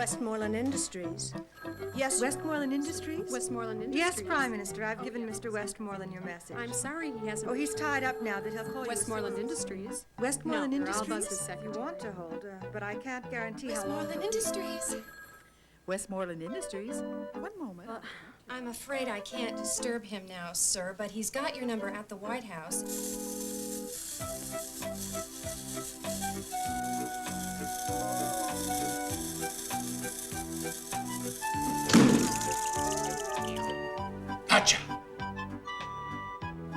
Westmoreland Industries. Yes. Westmoreland Industries? Westmoreland Industries. Yes, Prime Minister. I've given Mr. Westmoreland your message. I'm sorry he hasn't... Oh, he's tied up now, but he'll call Westmoreland Industries. Westmoreland No, Industries? I'll buzz his second. You want to hold, but I can't guarantee how long. Westmoreland Industries. Westmoreland Industries? One moment. I'm afraid I can't disturb him now, sir, but he's got your number at the White House. Gotcha.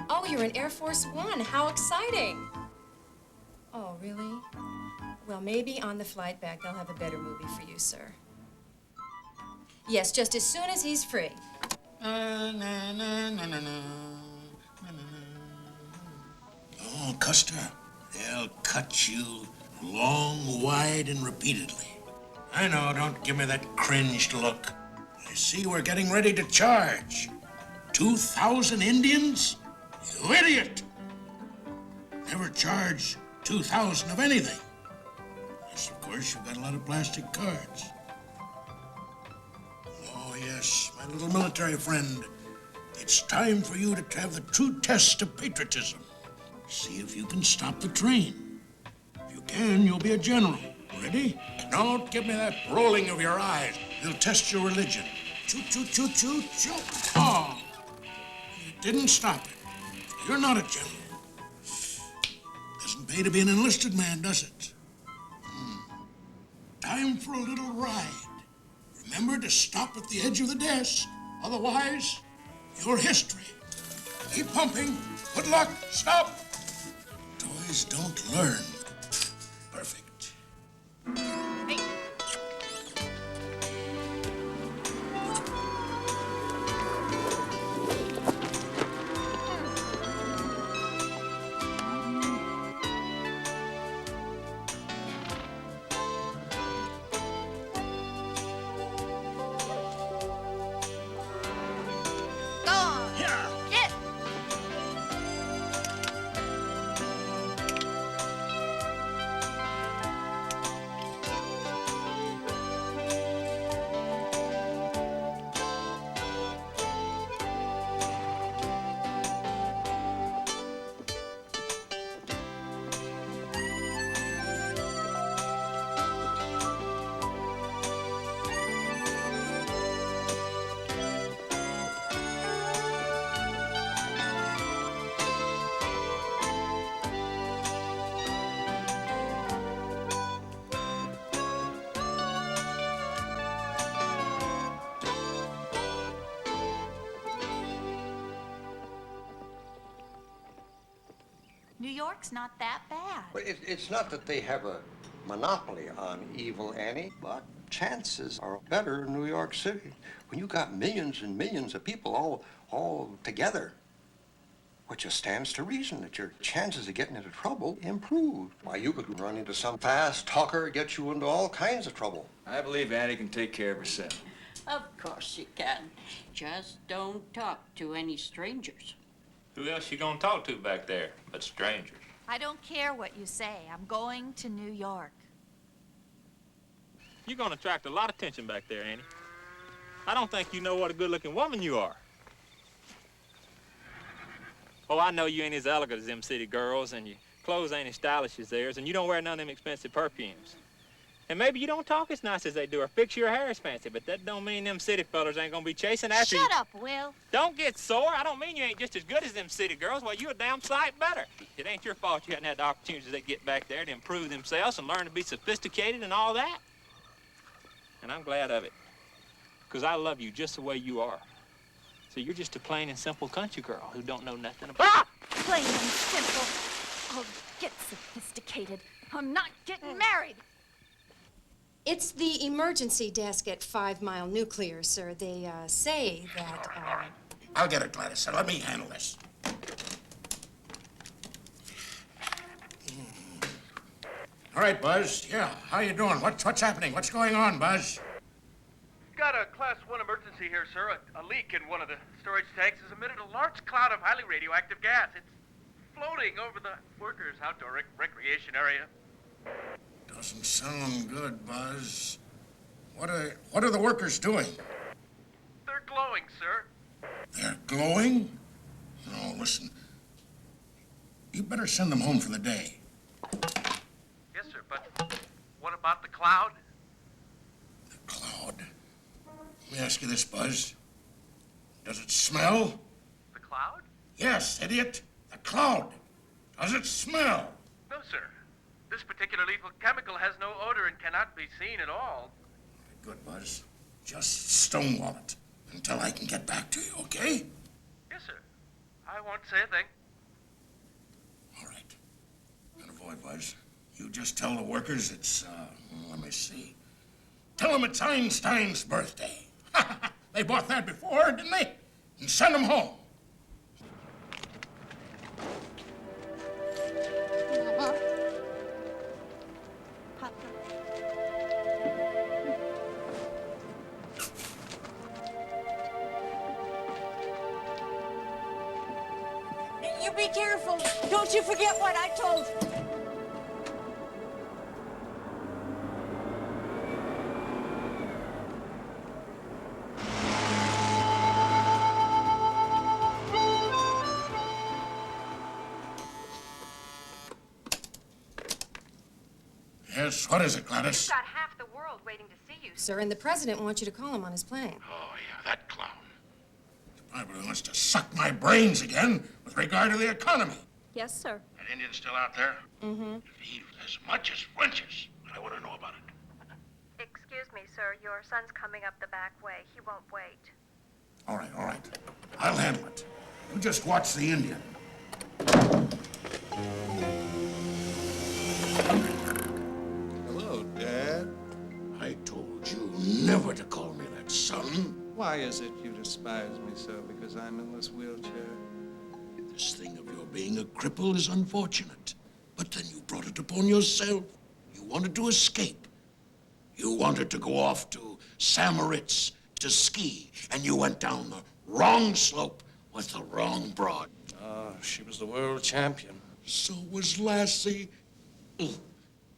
Oh, you're in Air Force One. How exciting. Oh, really? Well, maybe on the flight back they'll have a better movie for you, sir. Yes, just as soon as he's free. Oh, Custer, they'll cut you long, wide, and repeatedly. I know, don't give me that cringed look. I see we're getting ready to charge. 2,000 Indians? You idiot! Never charge 2,000 of anything. Yes, of course, you've got a lot of plastic cards. Oh, yes, my little military friend. It's time for you to have the true test of patriotism. See if you can stop the train. If you can, you'll be a general. Ready? Don't give me that rolling of your eyes. It'll test your religion. Choo, choo, choo, choo, choo. Oh, you didn't stop it. You're not a general. Doesn't pay to be an enlisted man, does it? Time for a little ride. Remember to stop at the edge of the desk. Otherwise, you're history. Keep pumping. Good luck. Stop. Toys don't learn. Perfect. Hey. New York's not that bad. Well, it's not that they have a monopoly on evil, Annie, but chances are better in New York City. When you got millions and millions of people all together, what just stands to reason that your chances of getting into trouble improve. Why, you could run into some fast talker, get you into all kinds of trouble. I believe Annie can take care of herself. Of course you can. Just don't talk to any strangers. Who else you gonna talk to back there but strangers? I don't care what you say. I'm going to New York. You're gonna attract a lot of attention back there, Annie. I don't think you know what a good-looking woman you are. Oh, I know you ain't as elegant as them city girls, and your clothes ain't as stylish as theirs, and you don't wear none of them expensive perfumes. And maybe you don't talk as nice as they do or fix your hair as fancy, but that don't mean them city fellers ain't gonna be chasing after you. Shut up, Will. Don't get sore. I don't mean you ain't just as good as them city girls. Well, you a damn sight better. It ain't your fault you hadn't had the opportunities they get back there to improve themselves and learn to be sophisticated and all that. And I'm glad of it, because I love you just the way you are. So you're just a plain and simple country girl who don't know nothing about... Ah! Plain and simple. I'll get sophisticated. I'm not getting married. It's the emergency desk at 5 Mile Nuclear, sir. They say that, I'll get it, Gladys. Let me handle this. All right, Buzz. Yeah, how you doing? What's happening? What's going on, Buzz? Got a Class 1 emergency here, sir. A leak in one of the storage tanks has emitted a large cloud of highly radioactive gas. It's floating over the workers' outdoor recreation area. Doesn't sound good, Buzz. What are the workers doing? They're glowing, sir. They're glowing? No, listen. You better send them home for the day. Yes, sir, but what about the cloud? The cloud? Let me ask you this, Buzz. Does it smell? The cloud? Yes, idiot. The cloud. Does it smell? No, sir. This particular lethal chemical has no odor and cannot be seen at all. Good, Buzz. Just stonewall it until I can get back to you, okay? Yes, sir. I won't say a thing. All right. And avoid, Buzz. You just tell the workers it's, let me see. Tell them it's Einstein's birthday. They bought that before, didn't they? And send them home. You be careful. Don't you forget what I told you. Yes, what is it, Gladys? You've got half the world waiting to see you, sir, and the president wants you to call him on his plane. Oh, yeah, that clown. He probably wants to suck my brains again with regard to the economy. Yes, sir. That Indian's still out there? Mm-hmm. If he as much as flinches, I want to know about it. Excuse me, sir. Your son's coming up the back way. He won't wait. All right, all right. I'll handle it. You just watch the Indian. Hello, Dad. I told you never to call me that, son. Why is it you despise me so because I'm in this wheelchair? This thing of your being a cripple is unfortunate. But then you brought it upon yourself. You wanted to escape. You wanted to go off to Samaritz to ski, and you went down the wrong slope with the wrong broad. Oh, she was the world champion. So was Lassie. Ugh.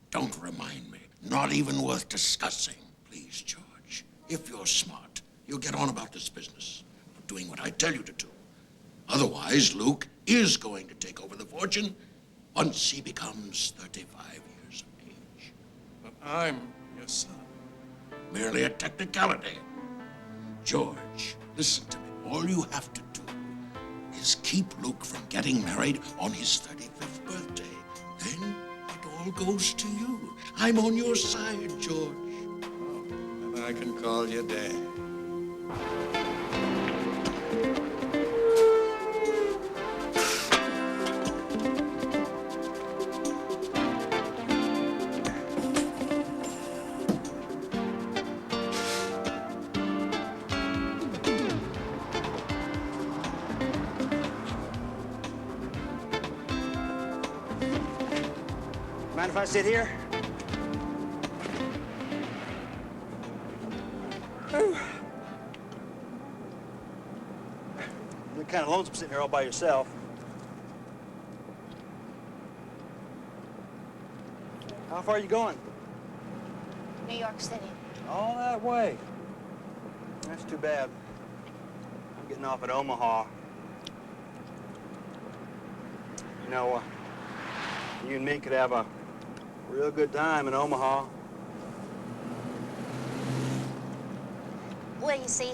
Don't remind me. Not even worth discussing. Please, George. If you're smart, you'll get on about this business of doing what I tell you to do. Otherwise, Luke is going to take over the fortune once he becomes 35 years of age. But I'm your son. Merely a technicality. George, listen to me. All you have to do is keep Luke from getting married on his 35th birthday. Then it all goes to you. I'm on your side, George. Oh, and I can call you Dad. Mind if I sit here? You're kind of lonesome sitting here all by yourself. How far are you going? New York City. All that way. That's too bad. I'm getting off at Omaha. You know, you and me could have a real good time in Omaha. Well, you see,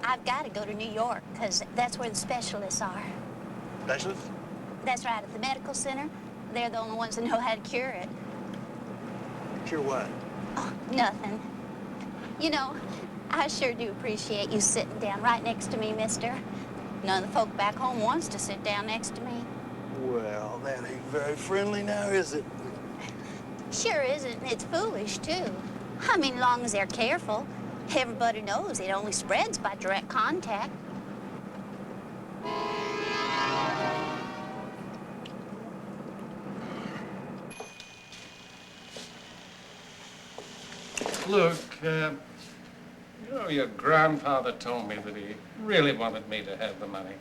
I've got to go to New York, because that's where the specialists are. Specialists? That's right, at the medical center. They're the only ones that know how to cure it. Cure what? Oh, nothing. You know, I sure do appreciate you sitting down right next to me, mister. None of the folk back home wants to sit down next to me. Well, that ain't very friendly now, is it? Sure isn't, and it's foolish, too. I mean, long as they're careful. Everybody knows it only spreads by direct contact. Look, you know, your grandfather told me that he really wanted me to have the money.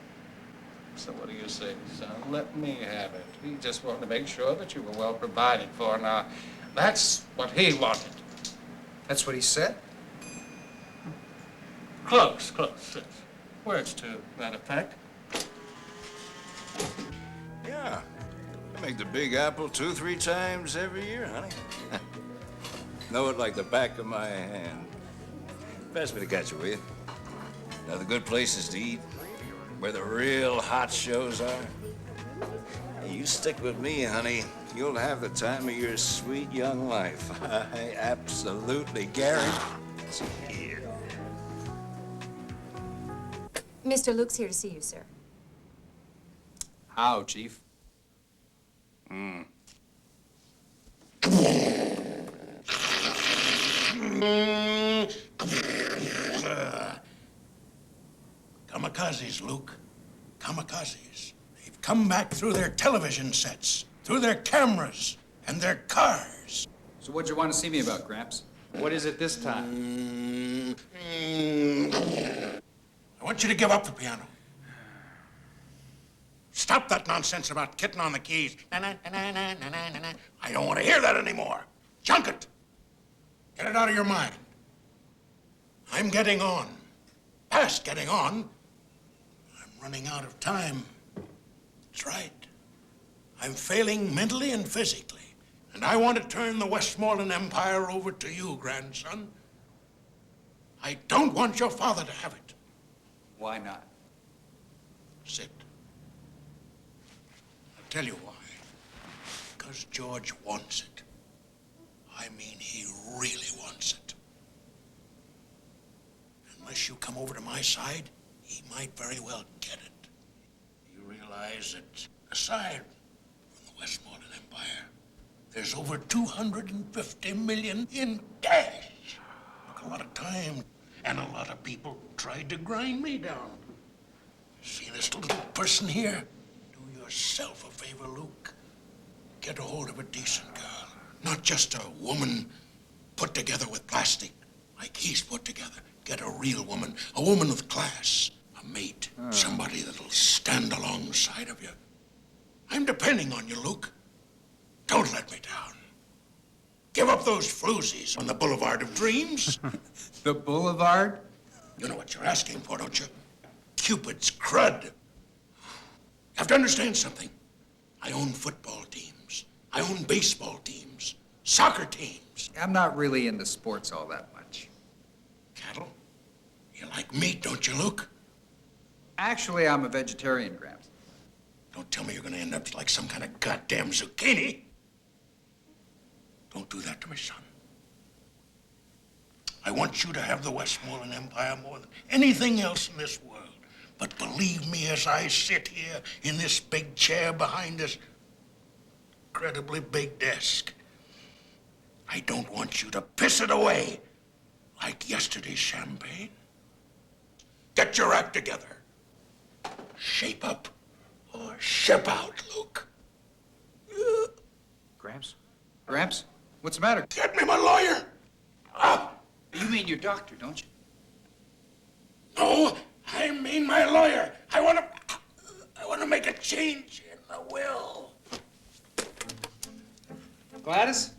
So what do you say, son? Let me have it. He just wanted to make sure that you were well provided for. Now, that's what he wanted. That's what he said? Close. Words to that effect. Yeah. I make the Big Apple 2-3 times every year, honey. Know it like the back of my hand. Pass me the ketchup, will you? Now, the good places to eat, where the real hot shows are. Hey, you stick with me, honey. You'll have the time of your sweet young life. I absolutely guarantee it. Mr. Luke's here to see you, sir. How, Chief? Kamikazes, Luke. Kamikazes. They've come back through their television sets, through their cameras, and their cars. So what'd you want to see me about, Gramps? What is it this time? I want you to give up the piano. Stop that nonsense about kitten on the keys. I don't want to hear that anymore. Junk it. Get it out of your mind. I'm getting on. Past getting on. I'm running out of time. That's right. I'm failing mentally and physically. And I want to turn the Westmoreland Empire over to you, grandson. I don't want your father to have it. Why not? Sit. I'll tell you why. Because George wants it. I mean, he really wants it. Unless you come over to my side, he might very well get it. You realize that aside from the Westmoreland Empire, there's over 250 million in cash. Took a lot of time, and a lot of people tried to grind me down. See this little person here? Do yourself a favor, Luke. Get a hold of a decent girl. Not just a woman put together with plastic, like he's put together. Get a real woman, a woman with class, a mate, somebody that'll stand alongside of you. I'm depending on you, Luke. Don't let me down. Give up those floozies on the Boulevard of Dreams. The Boulevard? You know what you're asking for, don't you? Cupid's crud. You have to understand something. I own football teams. I own baseball teams. Soccer teams. I'm not really into sports all that much. Cattle? You like meat, don't you, Luke? Actually, I'm a vegetarian, Gramps. Don't tell me you're gonna end up like some kind of goddamn zucchini. Don't do that to me, son. I want you to have the Westmoreland Empire more than anything else in this world. But believe me, as I sit here in this big chair behind this incredibly big desk, I don't want you to piss it away like yesterday's champagne. Get your act together. Shape up or ship out, Luke. Gramps? Gramps? What's the matter? Get me my lawyer. You mean your doctor, don't you? No, I mean my lawyer. I want to make a change in the will. Gladys?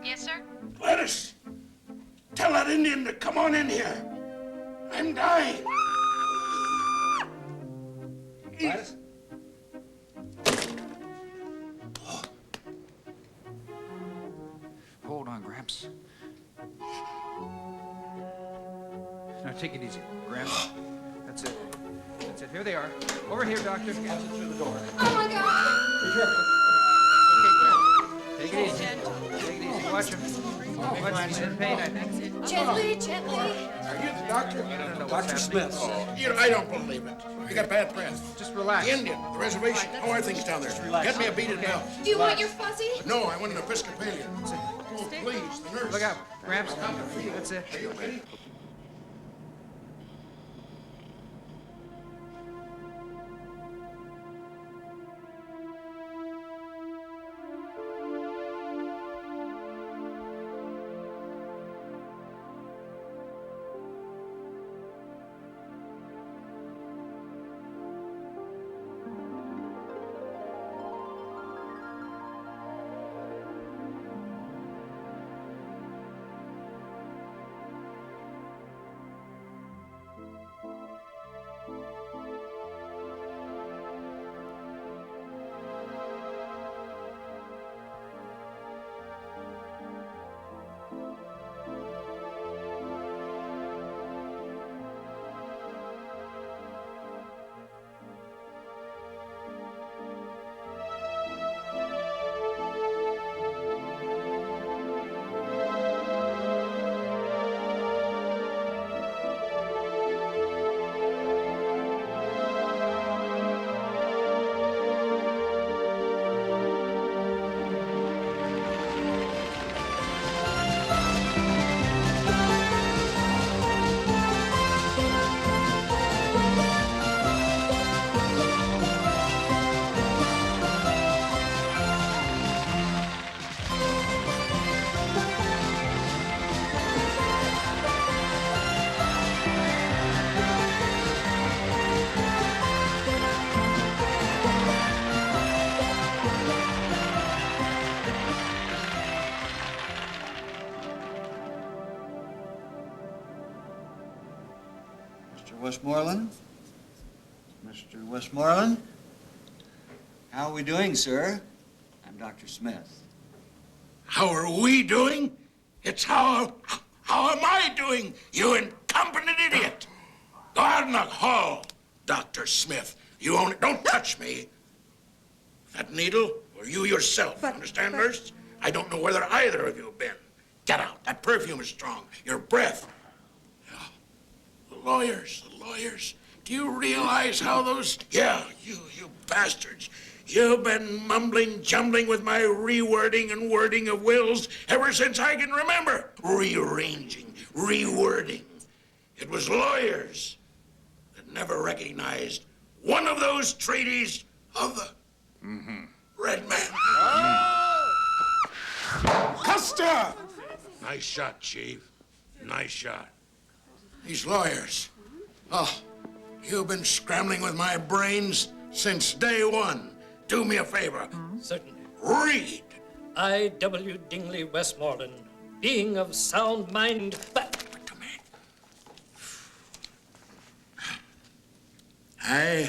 Yes, sir? Gladys, tell that Indian to come on in here. I'm dying. Gladys? Hold on, Gramps. Now, take it easy, Gramps. That's it. That's it. Here they are. Over here, Doctor. Get it through the door. Oh, my God! Be careful. Okay, take it easy. Take it easy. Watch him. Watch him. He's in pain, I think. Gently, gently. Are you the doctor? I don't know Dr. Smith. I don't believe it. You got bad press. Just relax. The Indian, the reservation. How are things down there? Get me a beaded bell. Do you want your fuzzy? No, I want an Episcopalian. Oh, please, the nurse. Look out, Gramps. That's it. Are you okay? Mr. Westmoreland? Mr. Westmoreland? How are we doing, sir? I'm Dr. Smith. How are we doing? It's how am I doing, you incompetent idiot? Go out in the hall, Dr. Smith. You own it. Don't touch me. That needle, or you yourself. Understand, nurse? I don't know whether either of you have been. Get out. That perfume is strong. Your breath. Oh, the lawyers. Do you realize how those... Yeah, you bastards. You've been mumbling, jumbling with my rewording and wording of wills ever since I can remember. Rearranging, rewording. It was lawyers that never recognized one of those treaties of the Red Man. Custer! Nice shot, Chief. Nice shot. These lawyers. Oh, you've been scrambling with my brains since day one. Do me a favor. Certainly. Read. I, W. Dingley Westmoreland, being of sound mind, but... I,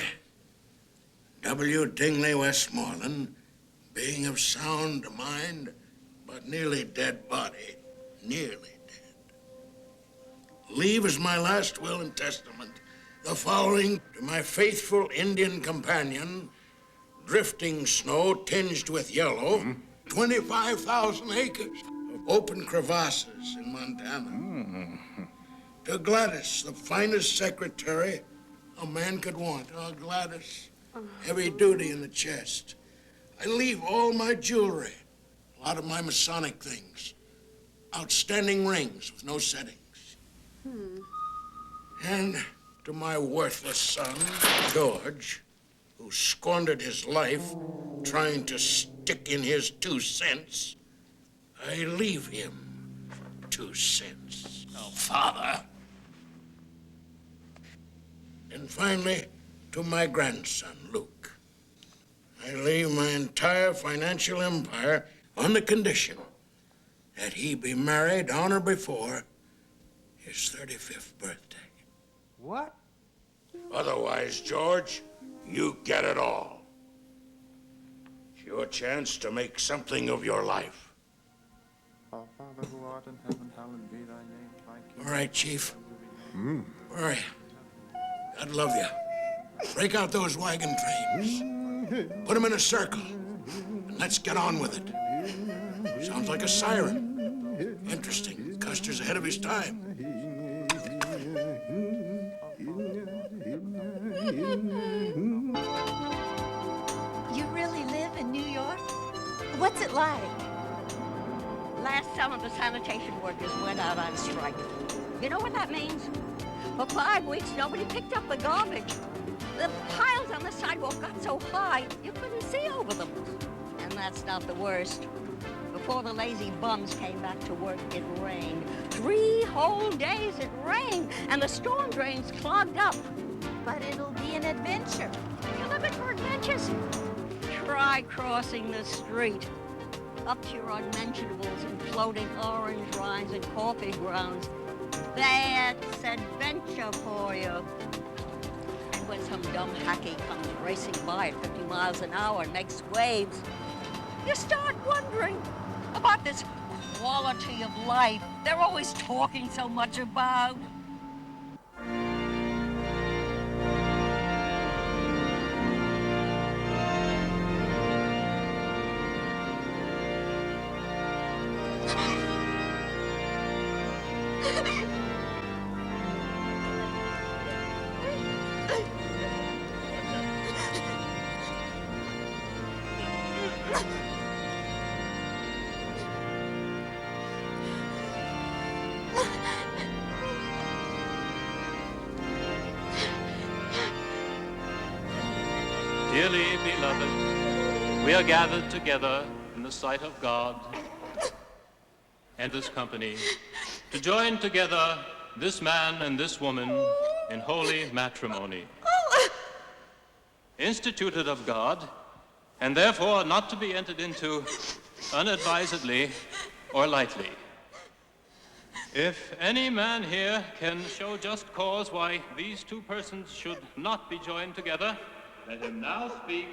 W. Dingley Westmoreland, being of sound mind, but nearly dead body, nearly dead, leave as my last will and testament the following to my faithful Indian companion, drifting snow tinged with yellow, 25,000 acres of open crevasses in Montana. To Gladys, the finest secretary a man could want. Oh, Gladys, heavy duty in the chest. I leave all my jewelry, a lot of my Masonic things, outstanding rings with no settings. And to my worthless son, George, who squandered his life trying to stick in his 2 cents, I leave him 2 cents. Oh, Father. And finally, to my grandson, Luke, I leave my entire financial empire on the condition that he be married on or before his 35th birthday. What? Otherwise, George, you get it all. It's your chance to make something of your life. Our Father who art in heaven, hallowed be thy name. Thy kingdom. All right, Chief. Where are you? God love you. Break out those wagon trains. Put them in a circle. And let's get on with it. Sounds like a siren. Interesting. Custer's ahead of his time. You really live in New York? What's it like? Last summer, the sanitation workers went out on strike. You know what that means? For 5 weeks, nobody picked up the garbage. The piles on the sidewalk got so high, you couldn't see over them. And that's not the worst. Before the lazy bums came back to work, it rained. 3 whole days it rained, and the storm drains clogged up. But it'll be an adventure. You're looking for adventures? Try crossing the street. Up to your unmentionables and floating orange rinds and coffee grounds. That's adventure for you. And when some dumb hacky comes racing by at 50 miles an hour and makes waves, you start wondering about this quality of life they're always talking so much about. Dearly beloved, we are gathered together in the sight of God and this company to join together this man and this woman in holy matrimony, instituted of God, and therefore not to be entered into unadvisedly or lightly. If any man here can show just cause why these two persons should not be joined together, let him now speak,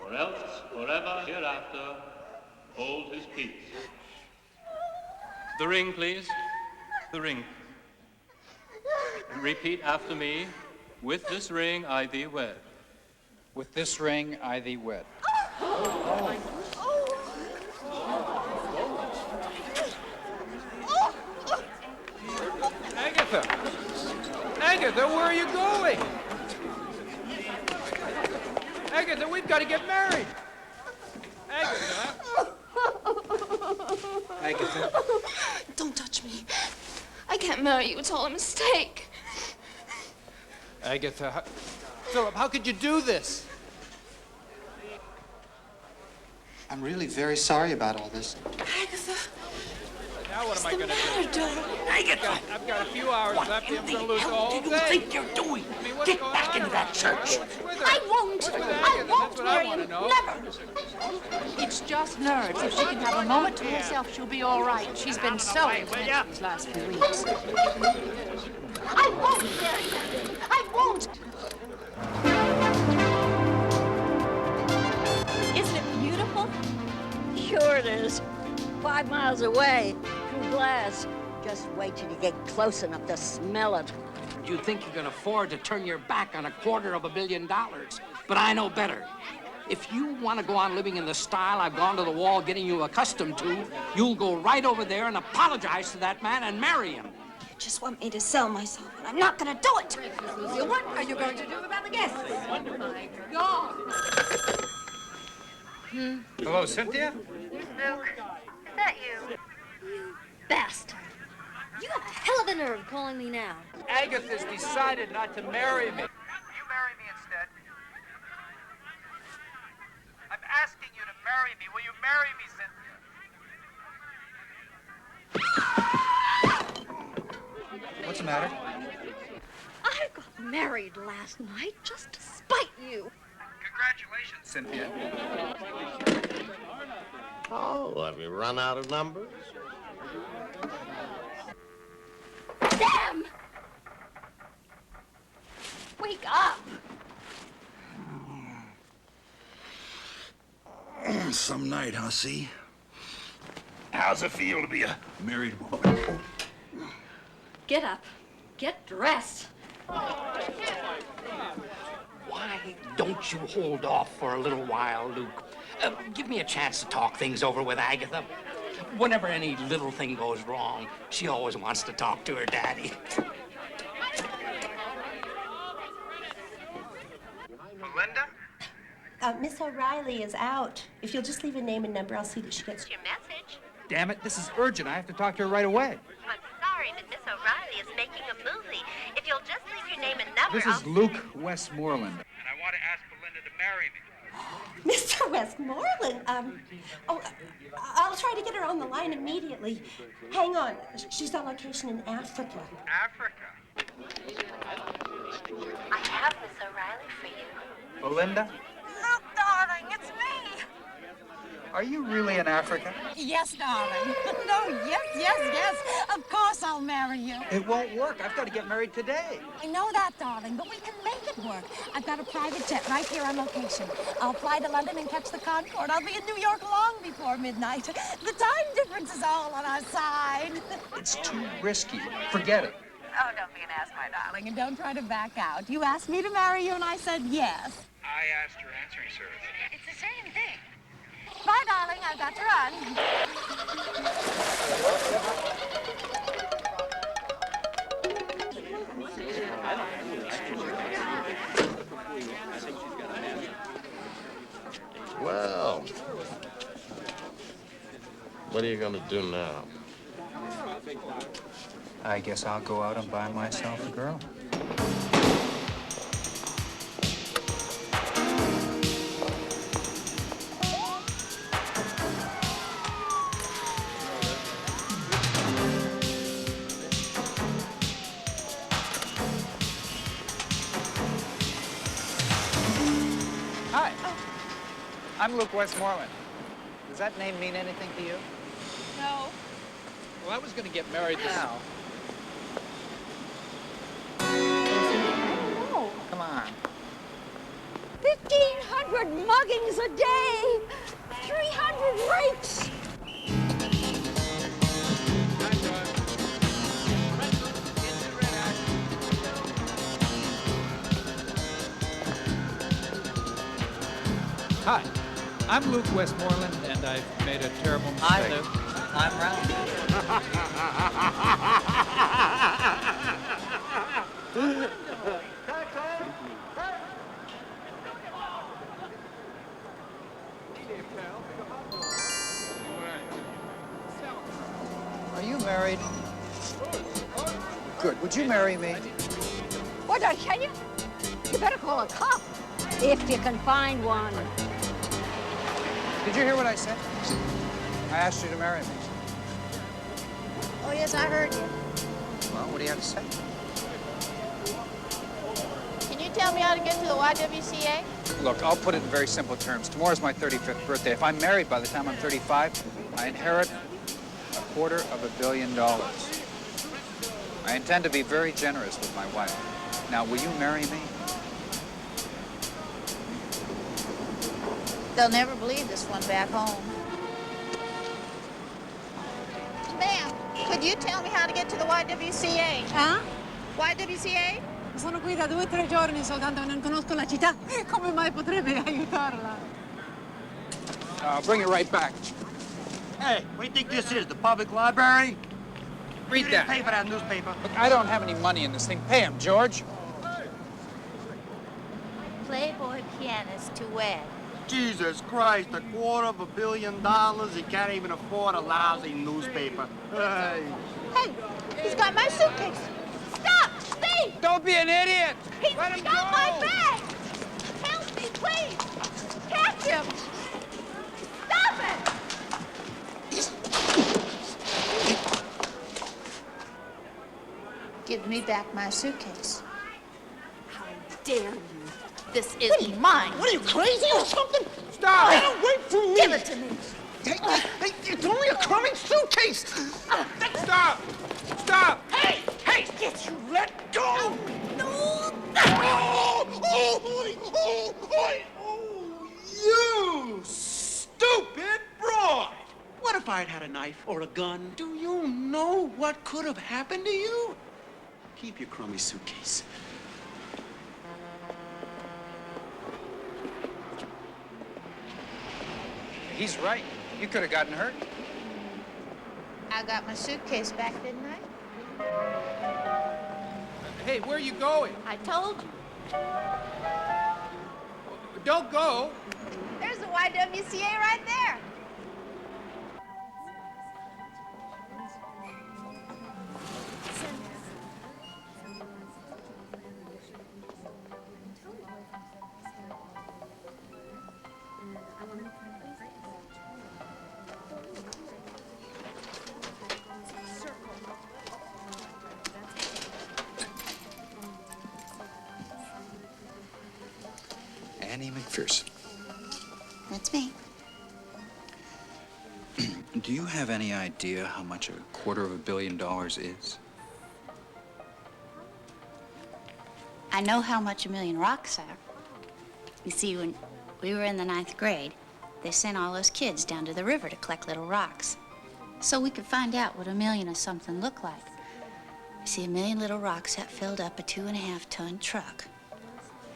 or else forever hereafter hold his peace. The ring, please. The ring. Repeat after me. With this ring I thee wed. With this ring I thee wed. Agatha, where are you going? Agatha, we've got to get married. Agatha. Agatha. Don't touch me. I can't marry you. It's all a mistake. Agatha, Philip, how could you do this? I'm really very sorry about all this. Agatha. Now what am I going to do? Agatha. I've got a few hours left. I'm going to lose all day. What do you think you're doing? Get back into that church. I won't. I won't marry him. Never. It's just nerves. If she can have a moment to herself, she'll be all right. She's been so intense these last few weeks. I won't marry him. I won't. Isn't it beautiful? Sure it is. 5 miles away, through glass. Just wait till you get close enough to smell it. You think you can afford to turn your back on $250 million, but I know better. If you want to go on living in the style I've gone to the wall getting you accustomed to, you'll go right over there and apologize to that man and marry him. You just want me to sell myself, and I'm not going to do it. What are you going to do about the guests? Oh, my God. Hello, Cynthia? Luke, is that you? Bastard. You got a hell of a nerve calling me now. Agatha's decided not to marry me. Will you marry me instead? I'm asking you to marry me. Will you marry me, Cynthia? What's the matter? I got married last night just to spite you. Congratulations, Cynthia. Oh, have you run out of numbers? Damn! Wake up! Some night, huh, see? How's it feel to be a married woman? Get up. Get dressed. Why don't you hold off for a little while, Luke? Give me a chance to talk things over with Agatha. Whenever any little thing goes wrong, she always wants to talk to her daddy. Melinda? Miss O'Reilly is out. If you'll just leave a name and number, I'll see that she gets Your message? Damn it, this is urgent. I have to talk to her right away. I'm sorry, but Miss O'Reilly is making a movie. If you'll just leave your name and number, This is Luke Westmoreland. And I want to ask Melinda to marry me. Mr. Westmoreland, I'll try to get her on the line immediately. Hang on. She's on location in Africa. Africa? I have Miss O'Reilly for you. Belinda, Luke, darling, it's me. are you really in Africa? Yes, darling. No, yes. Of course I'll marry you. It won't work. I've got to get married today. I know that, darling, but we can make it work. I've got a private jet right here on location. I'll fly to London and catch the Concorde. I'll be in New York long before midnight. The time difference is all on our side. It's too risky. Forget it. Oh, don't be an ass, my darling, and don't try to back out. You asked me to marry you, and I said yes. I asked her answering service. It's the same thing. Bye, darling. I've got to run. Well, what are you gonna do now? I guess I'll go out and buy myself a girl. Hi. I'm Luke Westmoreland. Does that name mean anything to you? No. Well, I was going to get married now. Oh, Come on. 1,500 muggings a day, 300 rapes. Hi, I'm Luke Westmoreland, and I've made a terrible mistake. Hi, Luke. I'm Ramsey. Are you married? Good. Would you marry me? What did I tell you? You better call a cop if you can find one. Did you hear what I said? I asked you to marry me. Oh, yes, I heard you. Well, what do you have to say? Can you tell me how to get to the YWCA? Look, I'll put it in very simple terms. Tomorrow's my 35th birthday. If I'm married by the time I'm 35, I inherit $250 million. I intend to be very generous with my wife. Now, will you marry me? They'll never believe this one back home. Ma'am, could you tell me how to get to the YWCA? Huh? YWCA? Sono qui da 2 o 3 giorni soltanto e non conosco la città. Come mai potrebbe aiutarla? I'll bring it right back. Hey, what do you think this is, the public library? Read You that. didn't pay for that newspaper. Look, I don't have any money in this thing. Pay him, George. Playboy pianist to wed. Jesus Christ, $250 million. He can't even afford a lousy newspaper. Hey. Hey, he's got my suitcase. Stop! Thief! Don't be an idiot! He's got my bag! Help me, please! Catch him! Stop it! Give me back my suitcase. How dare you? This is mine. What are you, crazy or something? Stop! Don't wait for me! Give it to me. Hey, it's only a crummy suitcase! Stop! Stop! Hey! Hey! Get you let go! No! You stupid broad! What if I'd had a knife or a gun? Do you know what could have happened to you? Keep your crummy suitcase. He's right. You could have gotten hurt. I got my suitcase back, didn't I? Hey, where are you going? I told you. Don't go. There's the YWCA right there. Annie McPherson. That's me. Do you have any idea how much $250 million is? I know how much 1,000,000 rocks are. You see, when we were in the 9th grade, they sent all us kids down to the river to collect little rocks, so we could find out what 1,000,000 of something looked like. You see, 1,000,000 little rocks that filled up a 2.5-ton truck.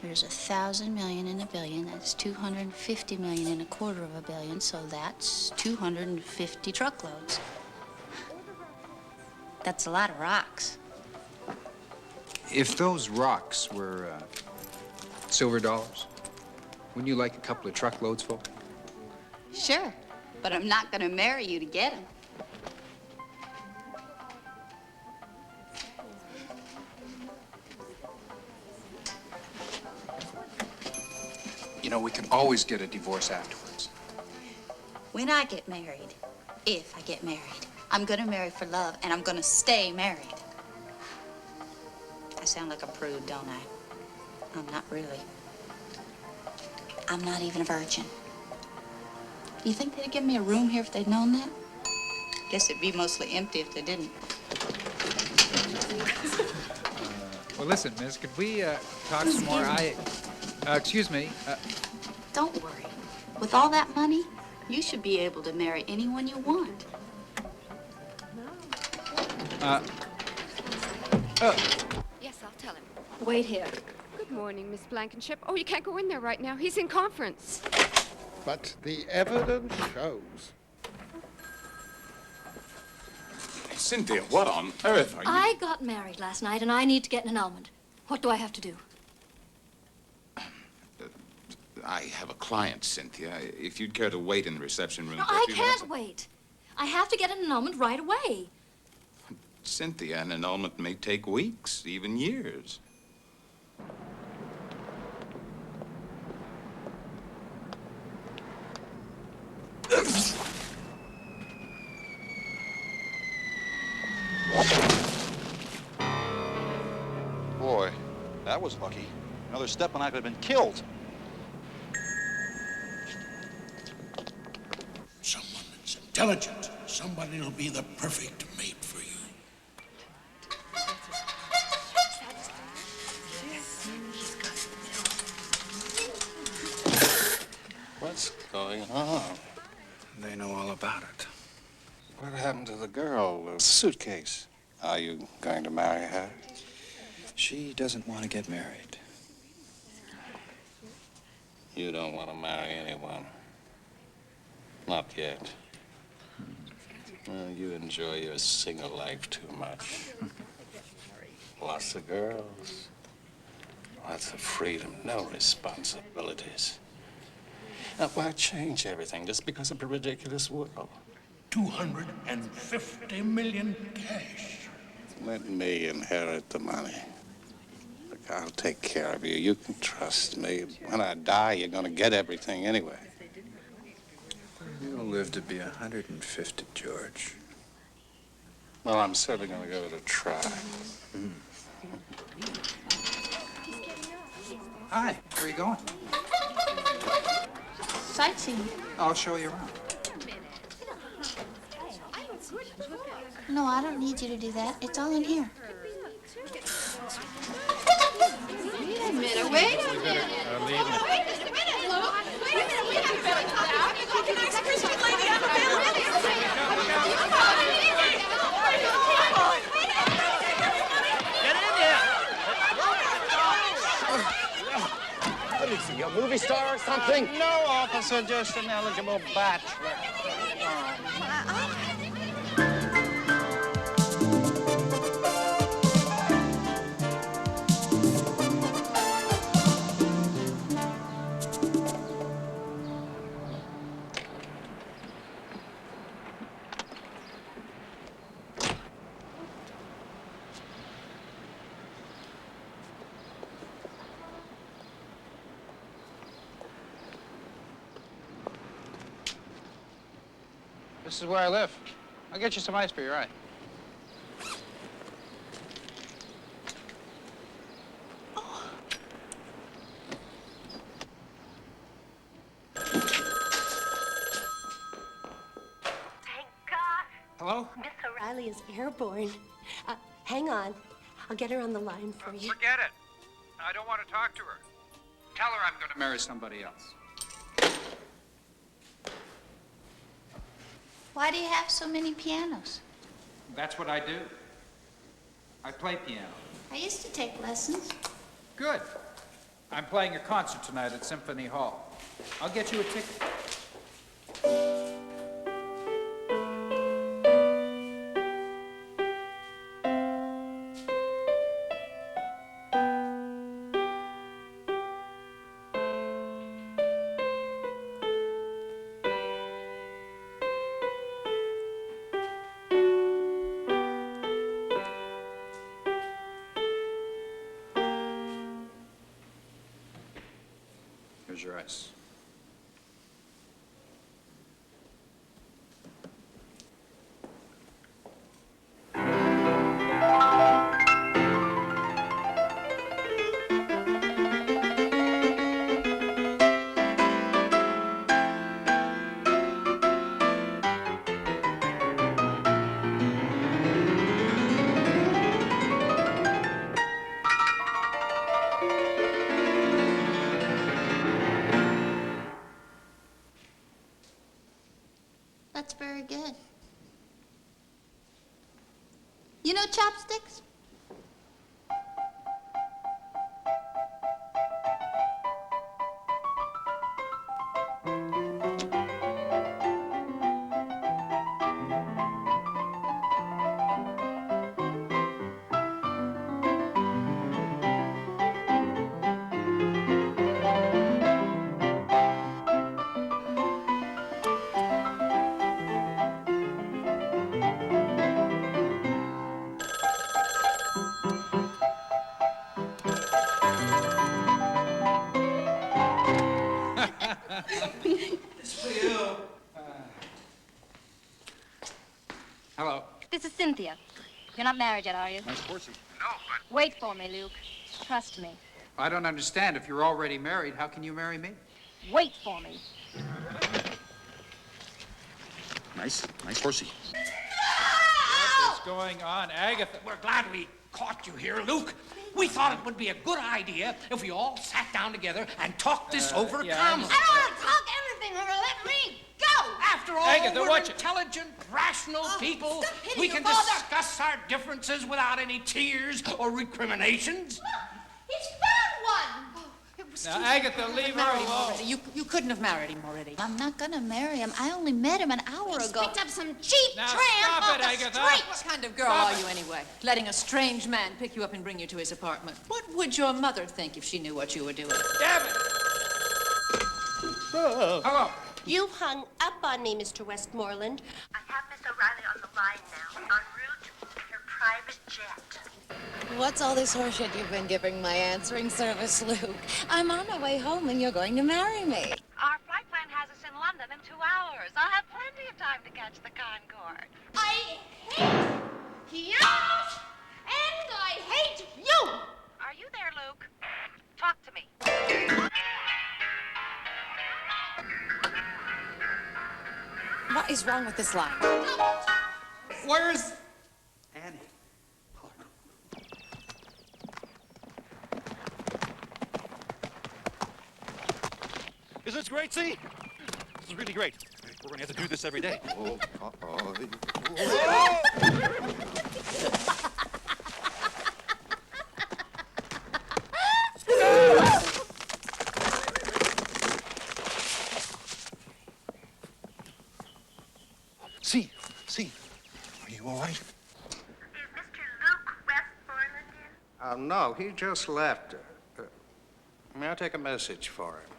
There's 1,000 million in a billion. That's 250 million in $250 million, so that's 250 truckloads. That's a lot of rocks. If those rocks were silver dollars, wouldn't you like a couple of truckloads full? Sure, but I'm not gonna marry you to get them. You know, we can always get a divorce afterwards. When I get married, if I get married, I'm gonna marry for love, and I'm gonna stay married. I sound like a prude, don't I? I'm not really. I'm not even a virgin. Do you think they'd give me a room here if they'd known that? Guess it'd be mostly empty if they didn't. Well, listen, miss, could we talk some more? Excuse me. Don't worry. With all that money, you should be able to marry anyone you want. Yes, I'll tell him. Wait here. Good morning, Miss Blankenship. Oh, you can't go in there right now. He's in conference. But the evidence shows. Cynthia, what on earth are you... I got married last night, and I need to get an annulment. What do I have to do? I have a client, Cynthia. If you'd care to wait in the reception room No, for a I few can't minutes... wait. I have to get an annulment right away. Cynthia, an annulment may take weeks, even years. Boy, that was lucky. Another step and I could have been killed. Someone that's intelligent. Somebody who'll be the perfect mate for you. What's going on? They know all about it. What happened to the girl, the suitcase? Are you going to marry her? She doesn't want to get married. You don't want to marry anyone. Not yet. Well, you enjoy your single life too much. Lots of girls. Lots of freedom, no responsibilities. Now, why change everything just because of a ridiculous will? 250 million cash. Let me inherit the money. Look, I'll take care of you. You can trust me. When I die, you're going to get everything anyway. You'll live to be 150, George. Well, I'm certainly going to give it a try. Hi, where are you going? Sightseeing. I'll show you around. No, I don't need you to do that. It's all in here. Wait a minute, wait a minute. Wait just a minute, Luke. Wait a minute, we have to better than that. You're like an ex-Christian lady on the bill. Get in here! What is he, a movie star or something? No, officer, just an eligible bachelor. This is where I live. I'll get you some ice for your eye. Hello? Miss O'Reilly is airborne. Hang on. I'll get her on the line for you. Forget it. I don't want to talk to her. Tell her I'm going to marry somebody else. Why do you have so many pianos? That's what I do. I play piano. I used to take lessons. Good. I'm playing a concert tonight at Symphony Hall. I'll get you a ticket. Here's your ice. chopsticks? It's for you. Hello. This is Cynthia. You're not married yet, are you? Nice horsey. No, but... Wait for me, Luke. Trust me. I don't understand. If you're already married, how can you marry me? Wait for me. Nice horsey. What is going on, Agatha? We're glad we caught you here, Luke. We thought it would be a good idea if we all sat down together and talked this over yeah, calmly. I don't want to talk anything over. Let me go. After all, Agatha, we're watch it. intelligent, rational people. stop hitting We your can father. discuss our differences without any tears or recriminations. He's found one. Now, Agatha, leave her alone. You couldn't have married him already. I'm not gonna marry him. I only met him an hour ago. Picked up some cheap Now, tramp stop off it, the Agatha. street. What kind of girl are you anyway? Letting a strange man pick you up and bring you to his apartment. What would your mother think if she knew what you were doing? Devon! Hello. You've hung up on me, Mr. Westmoreland. I have Miss O'Reilly on the line now, en route to her private jet. What's all this horseshit you've been giving my answering service, Luke? I'm on my way home and you're going to marry me. Our flight plan has us in London in 2 hours. I'll have plenty of time to catch the Concorde. I hate you, and I hate you. Are you there, Luke? Talk to me. What is wrong with this line? Where's Annie? Is this great, see? This is really great. We're gonna have to do this every day. See, are you all right? Is Mr. Luke Westmoreland in? No, he just left. May I take a message for him?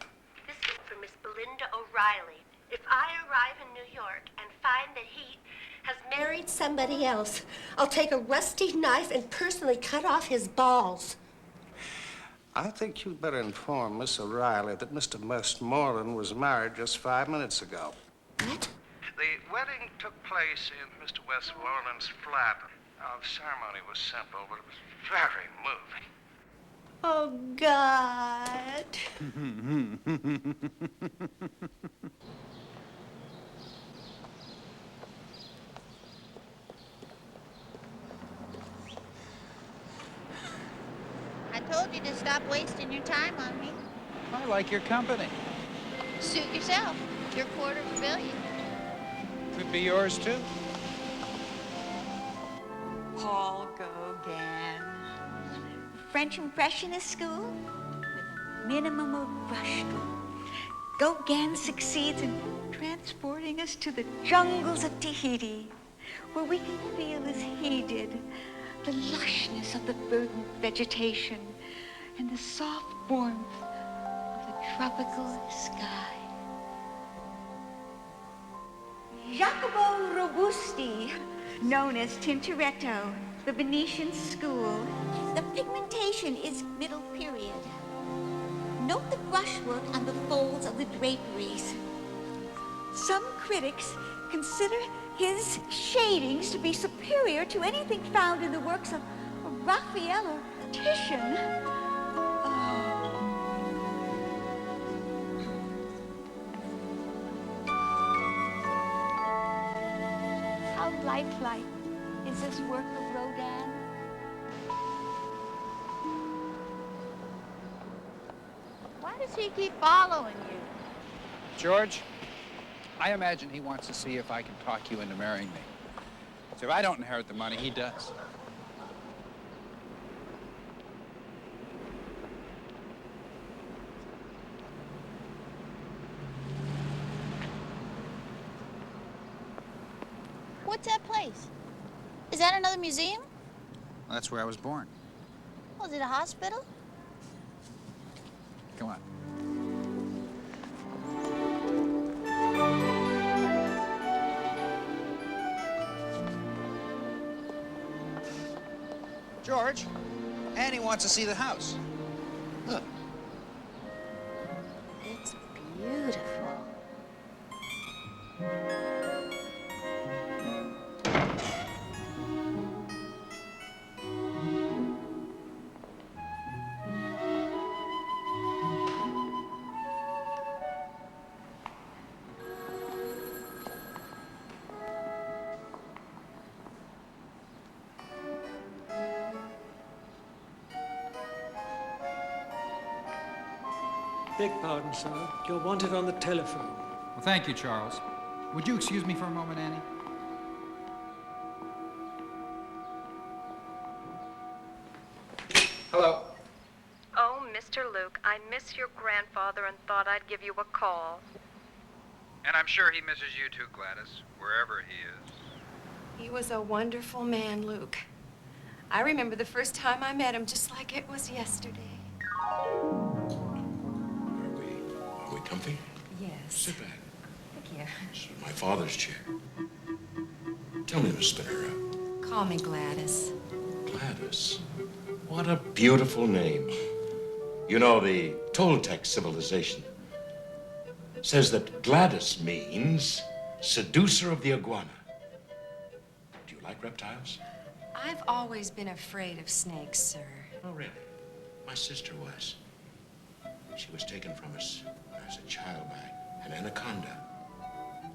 This is for Miss Belinda O'Reilly. If I arrive in New York and find that he has Married somebody else. I'll take a rusty knife and personally cut off his balls. I think you'd better inform Miss O'Reilly that Mr. Westmoreland was married just 5 minutes ago. What? The wedding took place in Mr. Westmoreland's flat. The ceremony was simple, but it was very moving. Oh, God. I told you to stop wasting your time on me. I like your company. Suit yourself. Your $250 million. Could be yours, too. Paul Gauguin. French Impressionist school? Minimum of Rushton. Gauguin succeeds in transporting us to the jungles of Tahiti, where we can feel as he did the lushness of the verdant vegetation and the soft warmth of the tropical sky. Jacopo Robusti, known as Tintoretto, the Venetian school. The pigmentation is Middle Period. Note the brushwork on the folds of the draperies. Some critics consider his shadings to be superior to anything found in the works of Raphael or Titian. How lifelike is this work of Rodin? Why does he keep following you? George, I imagine he wants to see if I can talk you into marrying me. So if I don't inherit the money, he does. that another museum? Well, that's where I was born. Was it a hospital? Come on. George, Annie wants to see the house. Look. It's beautiful. Beg pardon, sir. You're wanted on the telephone. Well, thank you, Charles. Would you excuse me for a moment, Annie? Hello. Oh, Mr. Luke, I miss your grandfather and thought I'd give you a call. And I'm sure he misses you too, Gladys, wherever he is. He was a wonderful man, Luke. I remember the first time I met him just like it was yesterday. Are we comfy? Yes. Sit back. Thank you. It's my father's chair. Tell me, Miss Spinner, Call me Gladys. Gladys. What a beautiful name. You know, the Toltec civilization says that Gladys means seducer of the iguana. Do you like reptiles? I've always been afraid of snakes, sir. Oh, really? My sister was. She was taken from us when I was a child by an anaconda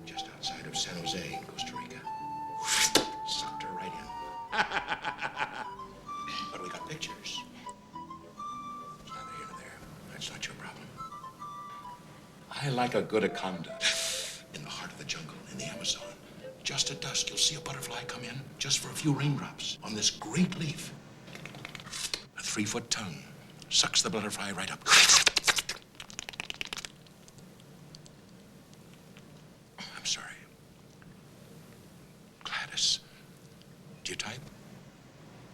just outside of San Jose in Costa Rica. Sucked her right in. But we got pictures. It's neither here nor there. That's not your problem. I like a good anaconda in the heart of the jungle, in the Amazon. Just at dusk, you'll see a butterfly come in just for a few raindrops on this great leaf. A 3-foot tongue sucks the butterfly right up. I'm sorry. Gladys, do you type?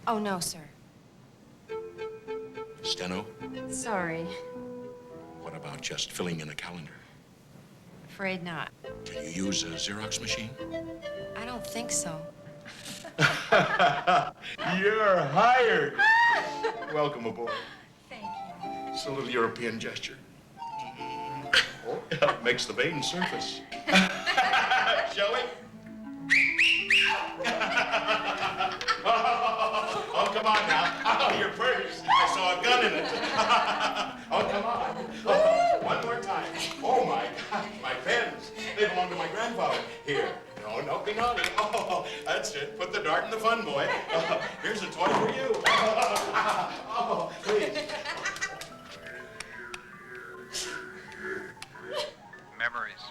Oh, no, sir. Steno? Sorry. What about just filling in a calendar? Afraid not. Can you use a Xerox machine? I don't think so. You're hired. Welcome aboard. Thank you. It's a little European gesture. Oh, yeah, it makes the vein surface. Shall we? Oh, come on now. Oh, your purse. I saw a gun in it. Oh, come on. Oh, one more time. Oh, my God. My pens. They belong to my grandfather. Here. No, don't be naughty. Oh, that's it. Put the dart in the fun, boy. Here's a toy for you. Oh, please. Memories.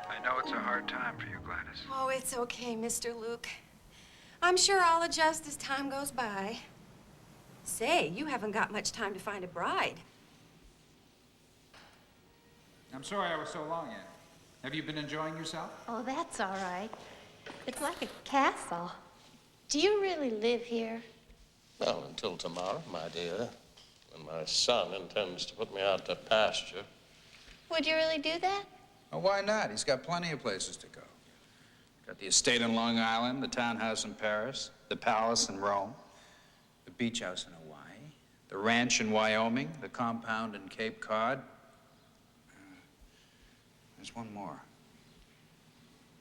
I know it's a hard time for you, Gladys. Oh, it's okay, Mr. Luke. I'm sure I'll adjust as time goes by. Say, you haven't got much time to find a bride. I'm sorry I was so long, Annie. Have you been enjoying yourself? Oh, that's all right. It's like a castle. Do you really live here? Well, until tomorrow, my dear, when my son intends to put me out to pasture. Would you really do that? Oh, why not? He's got plenty of places to go. Got the estate in Long Island, the townhouse in Paris, the palace in Rome, the beach house in Hawaii, the ranch in Wyoming, the compound in Cape Cod. There's one more.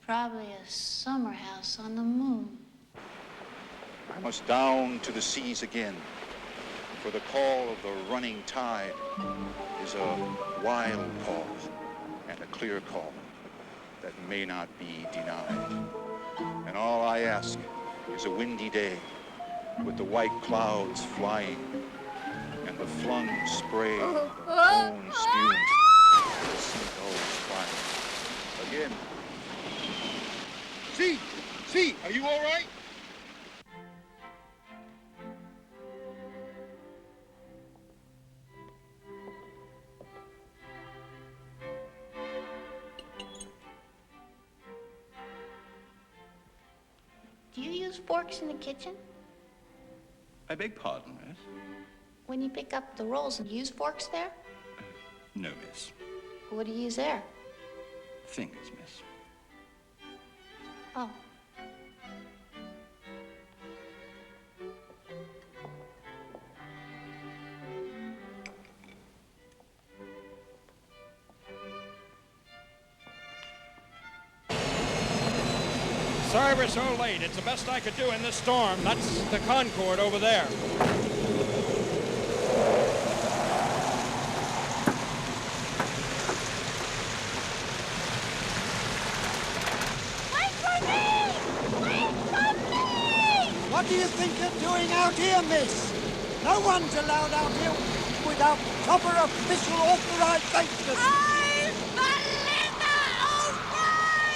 Probably a summer house on the moon. I must down to the seas again, for the call of the running tide is a wild call and a clear call that may not be denied. And all I ask is a windy day with the white clouds flying and the flung spray of moon spume, the seagulls flying. Again. See, are you all right? Do you use use forks in the kitchen? I beg pardon, miss? When you pick up the rolls, you use forks there? No, miss. What do you use there? Fingers, miss. Oh. Sorry we're so late. It's the best I could do in this storm. That's the Concorde over there. Wait for me! Wait for me! What do you think you're doing out here, miss? No one's allowed out here without proper official authorization. I'm Belinda O'Reilly!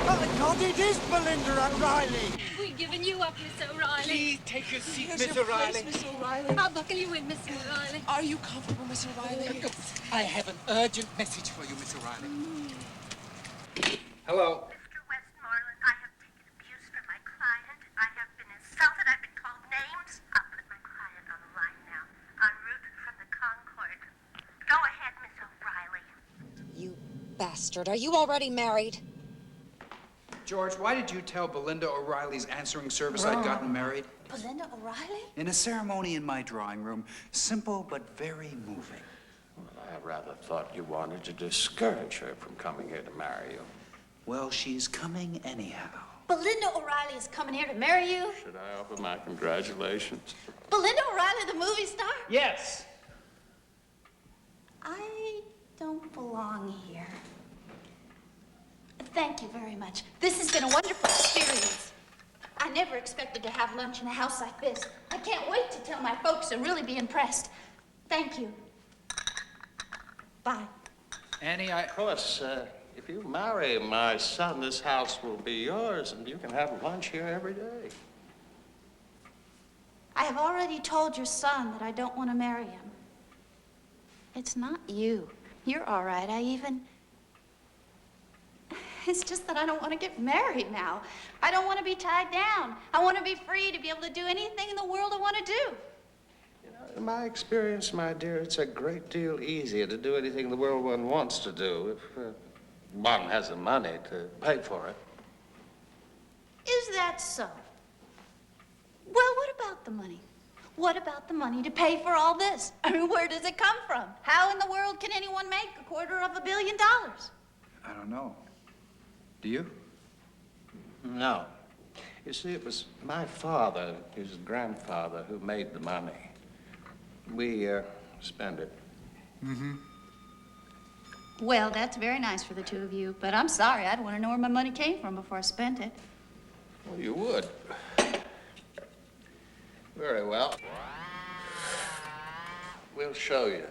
My God, it is Belinda O'Reilly. We've given you up, Miss O'Reilly. Please take your seat, Here's Miss your O'Reilly. place, Miss O'Reilly. I'll buckle you in, Miss O'Reilly. Are you comfortable, Miss O'Reilly? I have an urgent message for you, Miss O'Reilly. Hello. Mr. Westmoreland, I have taken abuse from my client. I have been insulted. I've been called names. I'll put my client on the line now. En route from the Concorde. Go ahead, Miss O'Reilly. You bastard. Are you already married? George, why did you tell Belinda O'Reilly's answering service I'd gotten married? Belinda O'Reilly? In a ceremony in my drawing room. Simple but very moving. Well, I rather thought you wanted to discourage her from coming here to marry you. Well, she's coming anyhow. Belinda O'Reilly is coming here to marry you? Should I offer my congratulations? Belinda O'Reilly, the movie star? Yes. I don't belong here. Thank you very much. This has been a wonderful experience. I never expected to have lunch in a house like this. I can't wait to tell my folks and really be impressed. Thank you. Bye. Annie, Of course, if you marry my son, this house will be yours, and you can have lunch here every day. I have already told your son that I don't want to marry him. It's not you. You're all right. It's just that I don't want to get married now. I don't want to be tied down. I want to be free to be able to do anything in the world I want to do. In my experience, my dear, it's a great deal easier to do anything the world one wants to do if one has the money to pay for it. Is that so? Well, what about the money? What about the money to pay for all this? I mean, where does it come from? How in the world can anyone make $250 million? I don't know. Do you? No. You see, it was my father, his grandfather, who made the money. We spend it. Mm-hmm. Well, that's very nice for the two of you, but I'm sorry. I'd want to know where my money came from before I spent it. Well, you would. Very well. We'll show you.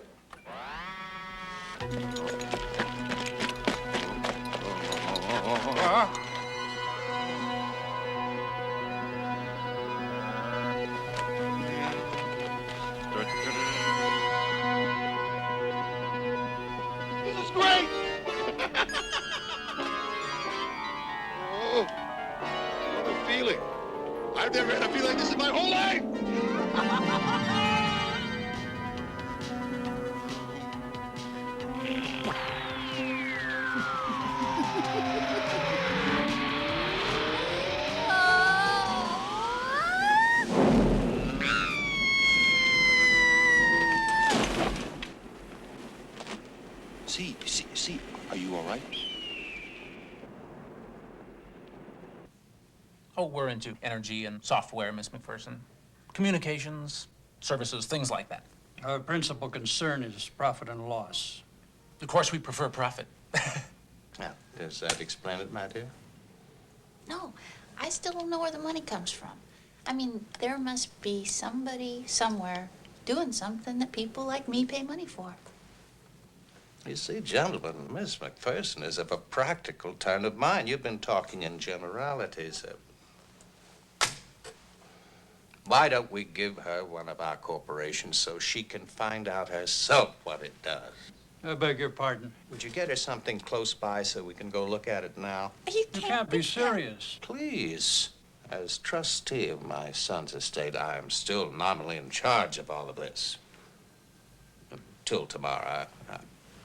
This is great! Oh, what a feeling. I've never had a feeling like this in my whole life! See, are you all right? Oh, we're into energy and software, Miss McPherson. Communications, services, things like that. Our principal concern is profit and loss. Of course, we prefer profit. Now, does that explain it, my dear? No, I still don't know where the money comes from. I mean, there must be somebody somewhere doing something that people like me pay money for. You see, gentlemen, Miss McPherson is of a practical turn of mind. You've been talking in generalities. Why don't we give her one of our corporations so she can find out herself what it does? I beg your pardon. Would you get her something close by so we can go look at it now? You can't be serious. Please. As trustee of my son's estate, I am still nominally in charge of all of this. Until tomorrow,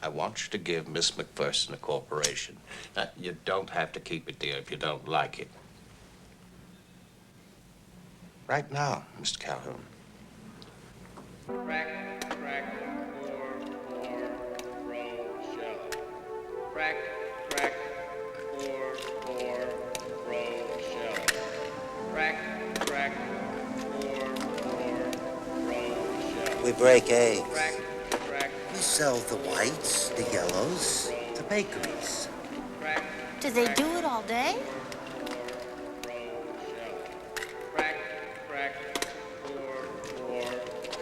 I want you to give Miss McPherson a corporation. Now, you don't have to keep it, dear, if you don't like it. Right now, Mr. Calhoun. Crack, crack, pour, roll, shell. Crack, crack, pour, roll, shell. Crack, crack, pour, roll, shell. We break eggs. Crack, crack. We sell the whites, the yellows, the bakeries. Crack, Do they do it all day? crack, crack, pour,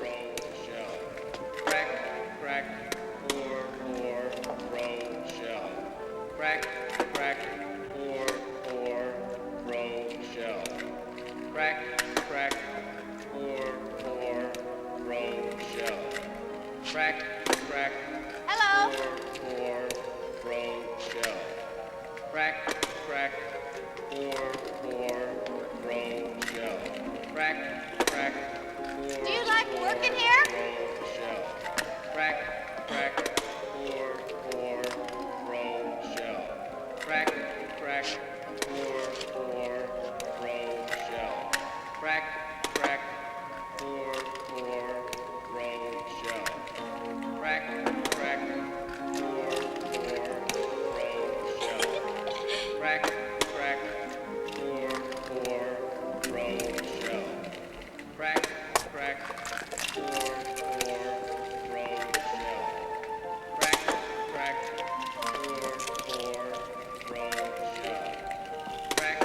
roll, shell. Crack, crack, pour, roll, shell. Crack, crack, pour, roll, shell. Crack, crack, pour, roll, shell. Crack, crack. Hello. Pour, roll, shell. Crack, crack, pour, roll, shell. Crack, crack, pour. Do you like working here? Roll, shell. Crack, crack, pour, roll, shell. Crack, crack, pour, roll, shell. Crack, crack, pour, roll, shell. Crack, crack, pour, roll, shell. Crack, crack, pour, roll, shell. Crack, crack, pour, roll, shell. Crack, crack, pour, roll, shell. Crack,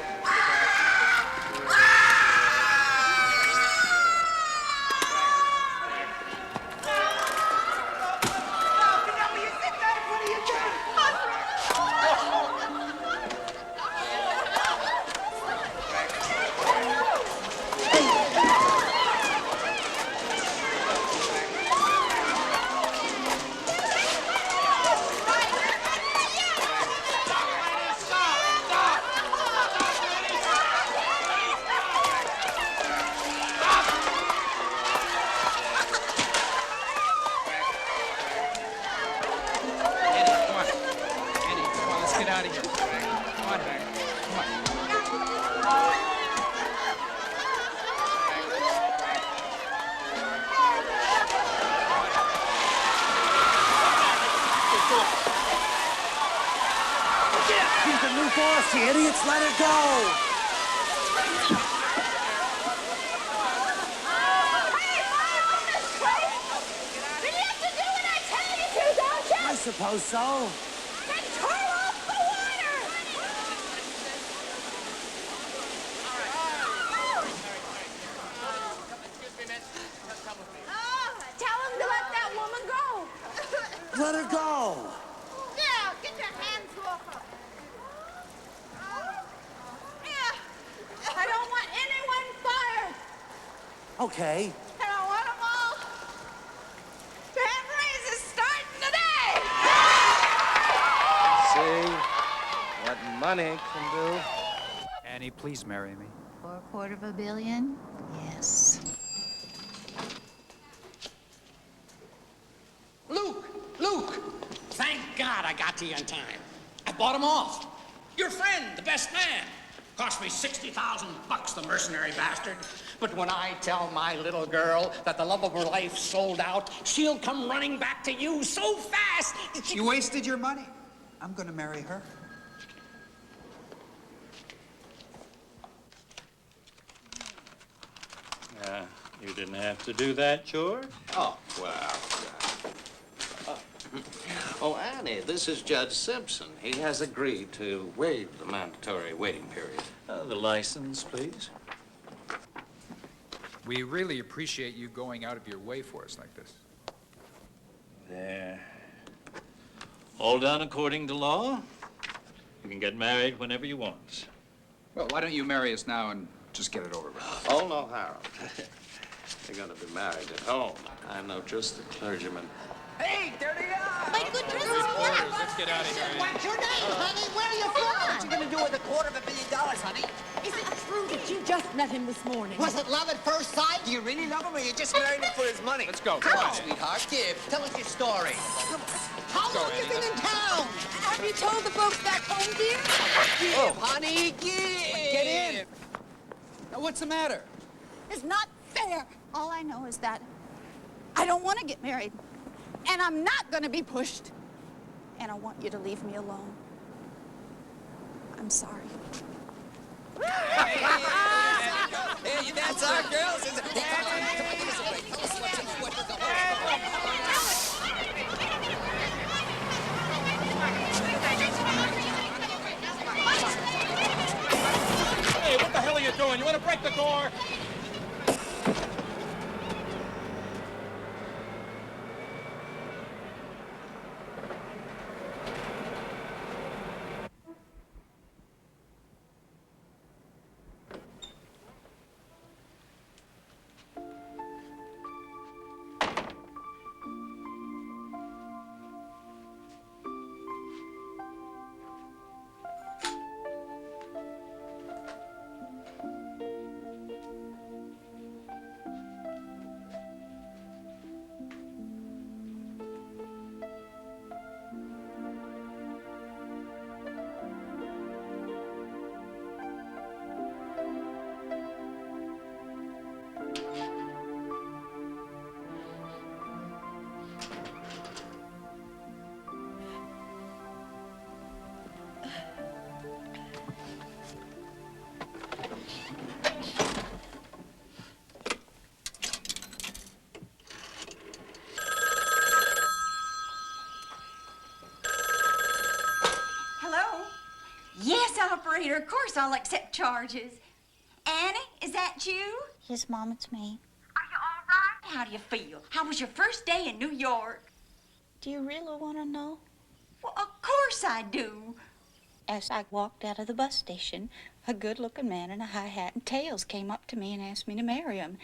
She's the new boss, you idiots. Let her go. I suppose so. Then turn off the water! Tell him to let that woman go. Let her go. Yeah, get your hands off her. Yeah, I don't want anyone fired. Okay. And I want them all to have raises starting today. See what money can do? Annie, please marry me. For $250 million? Yes. Luke! Thank God I got to you in time. I bought him off. Your friend, the best man. Cost me $60,000, the mercenary bastard. But when I tell my little girl that the love of her life sold out, she'll come running back to you so fast. You wasted your money. I'm gonna marry her. You didn't have to do that, George. Oh, well. Oh, Annie, this is Judge Simpson. He has agreed to waive the mandatory waiting period. The license, please. We really appreciate you going out of your way for us like this. There. All done according to law. You can get married whenever you want. Well, why don't you marry us now and just get it over with? Oh, no, Harold. They're going to be married at home. I know just the clergyman. Hey, there they are. My goodness, Let's get out of here. What's your name, honey? Where are you from? What you gonna do with $250 million, honey? Is it true that you just met him this morning? Was it love at first sight? Do you really love him or you just married him for his money? Let's go. Come on, sweetheart. Tell us your story. How long you been in town? Have you told the folks back home, dear? Give, honey, give. Get in. Now, what's the matter? It's not fair. All I know is that I don't want to get married. And I'm not going to be pushed. And I want you to leave me alone. I'm sorry. Hey, that's our girls, isn't it? Hey, what the hell are you doing? You want to break the door? Operator, of course I'll accept charges. Annie, is that you? Yes, Mom, it's me. Are you all right? How do you feel? How was your first day in New York? Do you really want to know? Well, of course I do. As I walked out of the bus station, a good-looking man in a high hat and tails came up to me and asked me to marry him.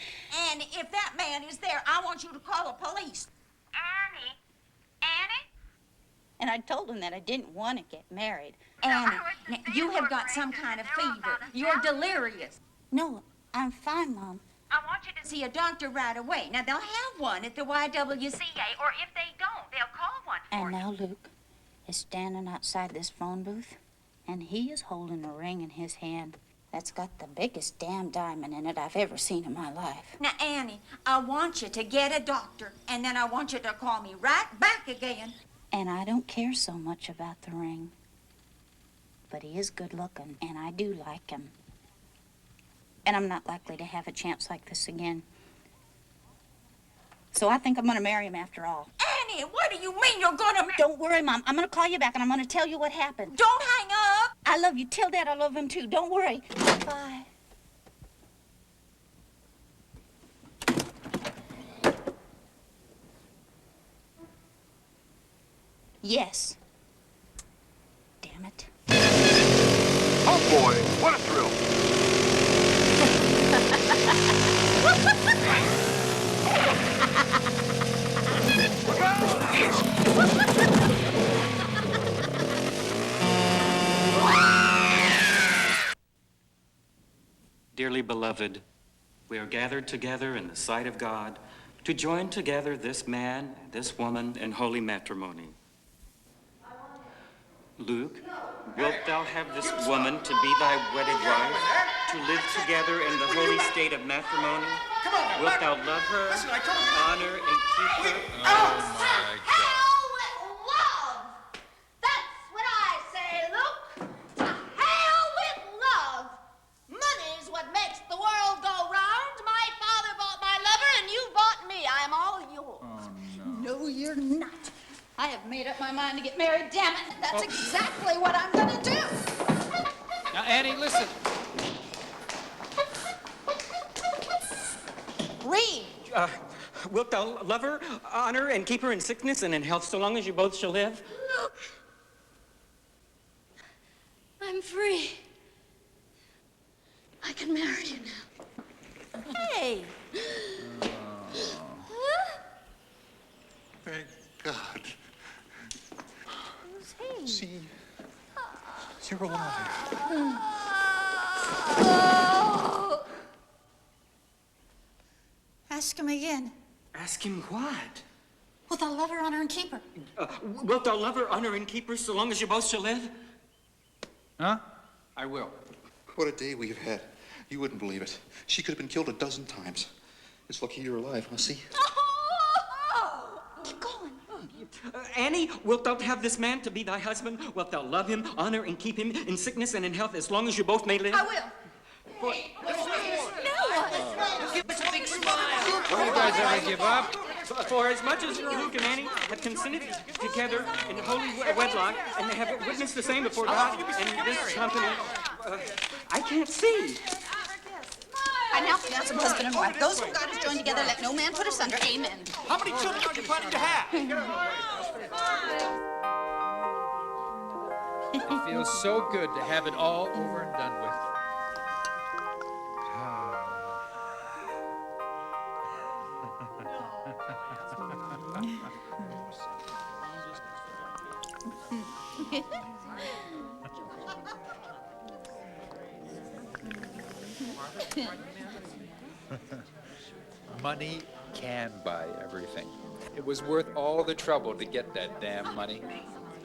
Annie, if that man is there, I want you to call the police. Annie? Annie? And I told him that I didn't want to get married. Annie, now, you have got some kind of fever. You're delirious. No, I'm fine, Mom. I want you to see a doctor right away. Now, they'll have one at the YWCA, or if they don't, they'll call one for And you. now Luke is standing outside this phone booth, and he is holding a ring in his hand that's got the biggest damn diamond in it I've ever seen in my life. Now, Annie, I want you to get a doctor, and then I want you to call me right back again. And I don't care so much about the ring. But he is good looking, and I do like him. And I'm not likely to have a chance like this again. So I think I'm going to marry him after all. Annie, what do you mean you're going to... Don't worry, Mom. I'm going to call you back, and I'm going to tell you what happened. Don't hang up. I love you. Tell Dad I love him, too. Don't worry. Bye. Yes. Damn it. Oh, boy. What a thrill. Dearly beloved, we are gathered together in the sight of God to join together this man and this woman in holy matrimony. Luke, wilt thou have this woman to be thy wedded wife, to live together in the holy state of matrimony? Wilt thou love her, honor, and keep her? Oh, my God. Love! That's what I say, Luke. To hell with love. Money's what makes the world go round. My father bought my lover, and you bought me. I'm all yours. Oh, No, you're not. I have made up my mind to get married, damn it. That's exactly what I'm going to do. Now, Annie, listen. Read. Wilt thou love her, honor, and keep her in sickness and in health so long as you both shall live? Look. I'm free. I can marry you now. Hey. Thank God. Who's he? See, you're alive. Oh. Ask him again. Ask him what? Wilt thou love her, honor, and keep her? Wilt thou love her, honor, and keep her so long as you both shall live? Huh? I will. What a day we've had. You wouldn't believe it. She could have been killed a dozen times. It's lucky you're alive, huh? See? Keep going. Annie, wilt thou have this man to be thy husband? Wilt thou love him, honor, and keep him in sickness and in health as long as you both may live? I will. Give us a big smile. Don't you guys ever give up? For as much as Luke and Annie have consented together in holy wedlock, and they have witnessed the same before God and this company, I can't see. I now pronounce them husband and wife. Those whom God has joined together, let no man put asunder. Amen. How many children are you planning to have? It feels so good to have it all over and done with. Money can buy everything. It was worth all the trouble to get that damn money.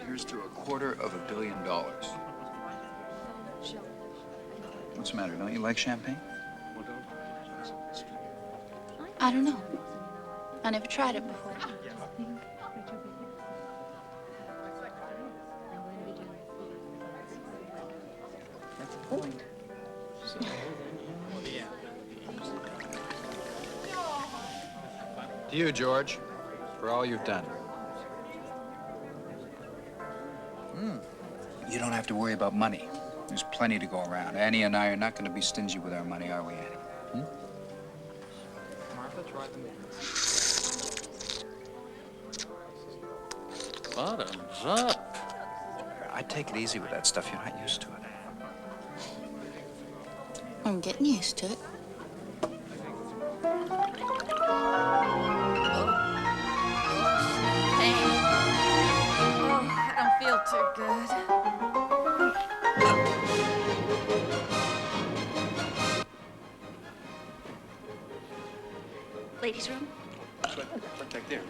Here's to $250 million. What's the matter? Don't you like champagne? I don't know. I never tried it before. That's the point. So, to you, George, for all you've done. You don't have to worry about money. There's plenty to go around. Annie and I are not going to be stingy with our money, are we, Annie? Martha, try the meat. Bottoms up. I take it easy with that stuff. You're not used to it. I'm getting used to it. I don't feel too good. Ladies' room? Right back there.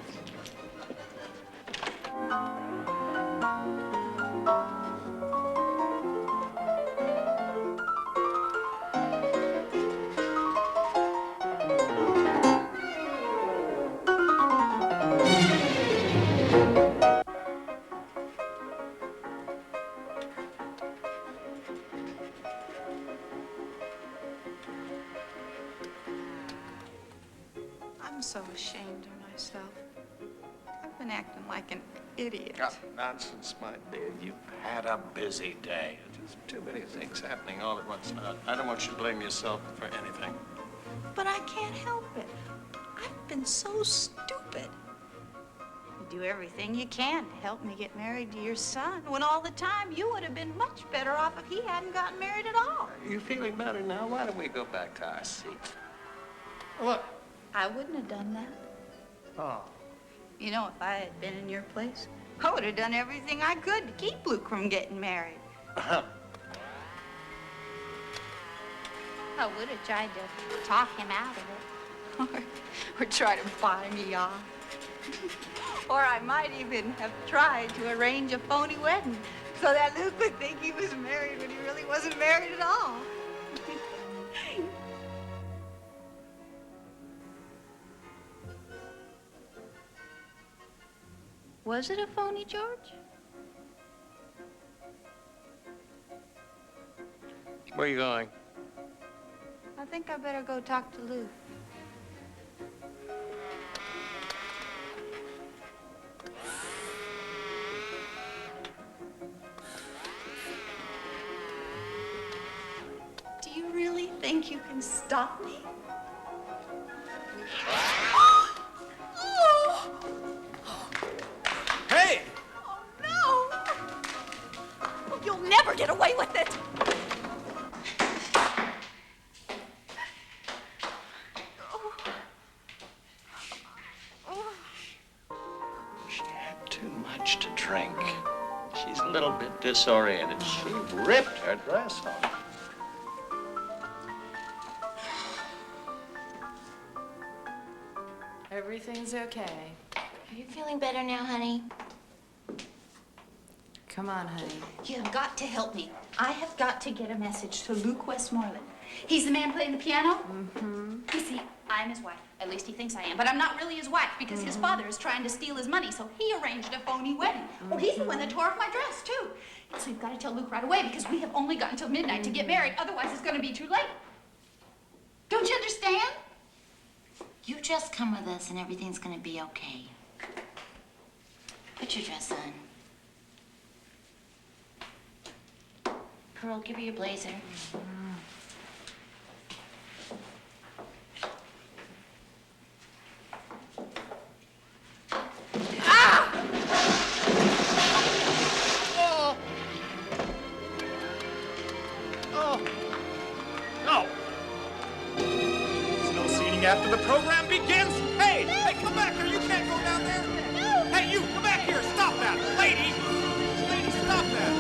I'm so ashamed of myself. I've been acting like an idiot. Oh, nonsense, my dear. You've had a busy day. Just too many things happening all at once. Now, I don't want you to blame yourself for anything. But I can't help it. I've been so stupid. You do everything you can to help me get married to your son, when all the time you would have been much better off if he hadn't gotten married at all. Are you feeling better now? Why don't we go back to our seat? Look. I wouldn't have done that. Oh. You know, if I had been in your place, I would have done everything I could to keep Luke from getting married. I would have tried to talk him out of it. Or try to buy me off. Or I might even have tried to arrange a phony wedding so that Luke would think he was married when he really wasn't married at all. Was it a phony, George? Where are you going? I think I better go talk to Luke. Do you really think you can stop me? Hey! No! You'll never get away with it! She had too much to drink. She's a little bit disoriented. She ripped her dress off. Everything's okay. Are you feeling better now, honey? Come on, honey. You have got to help me. I have got to get a message to Luke Westmoreland. He's the man playing the piano? Mm-hmm. You see, I'm his wife. At least he thinks I am. But I'm not really his wife because his father is trying to steal his money, so he arranged a phony wedding. Oh, he's the one that tore off my dress, too. So you've got to tell Luke right away because we have only got until midnight to get married. Otherwise, it's going to be too late. Don't you understand? You just come with us and everything's gonna be okay. Put your dress on. Pearl, give her your blazer. After the program begins. Hey, come back here. You can't go down there. Hey, you, come back here. Stop that. Lady, stop that.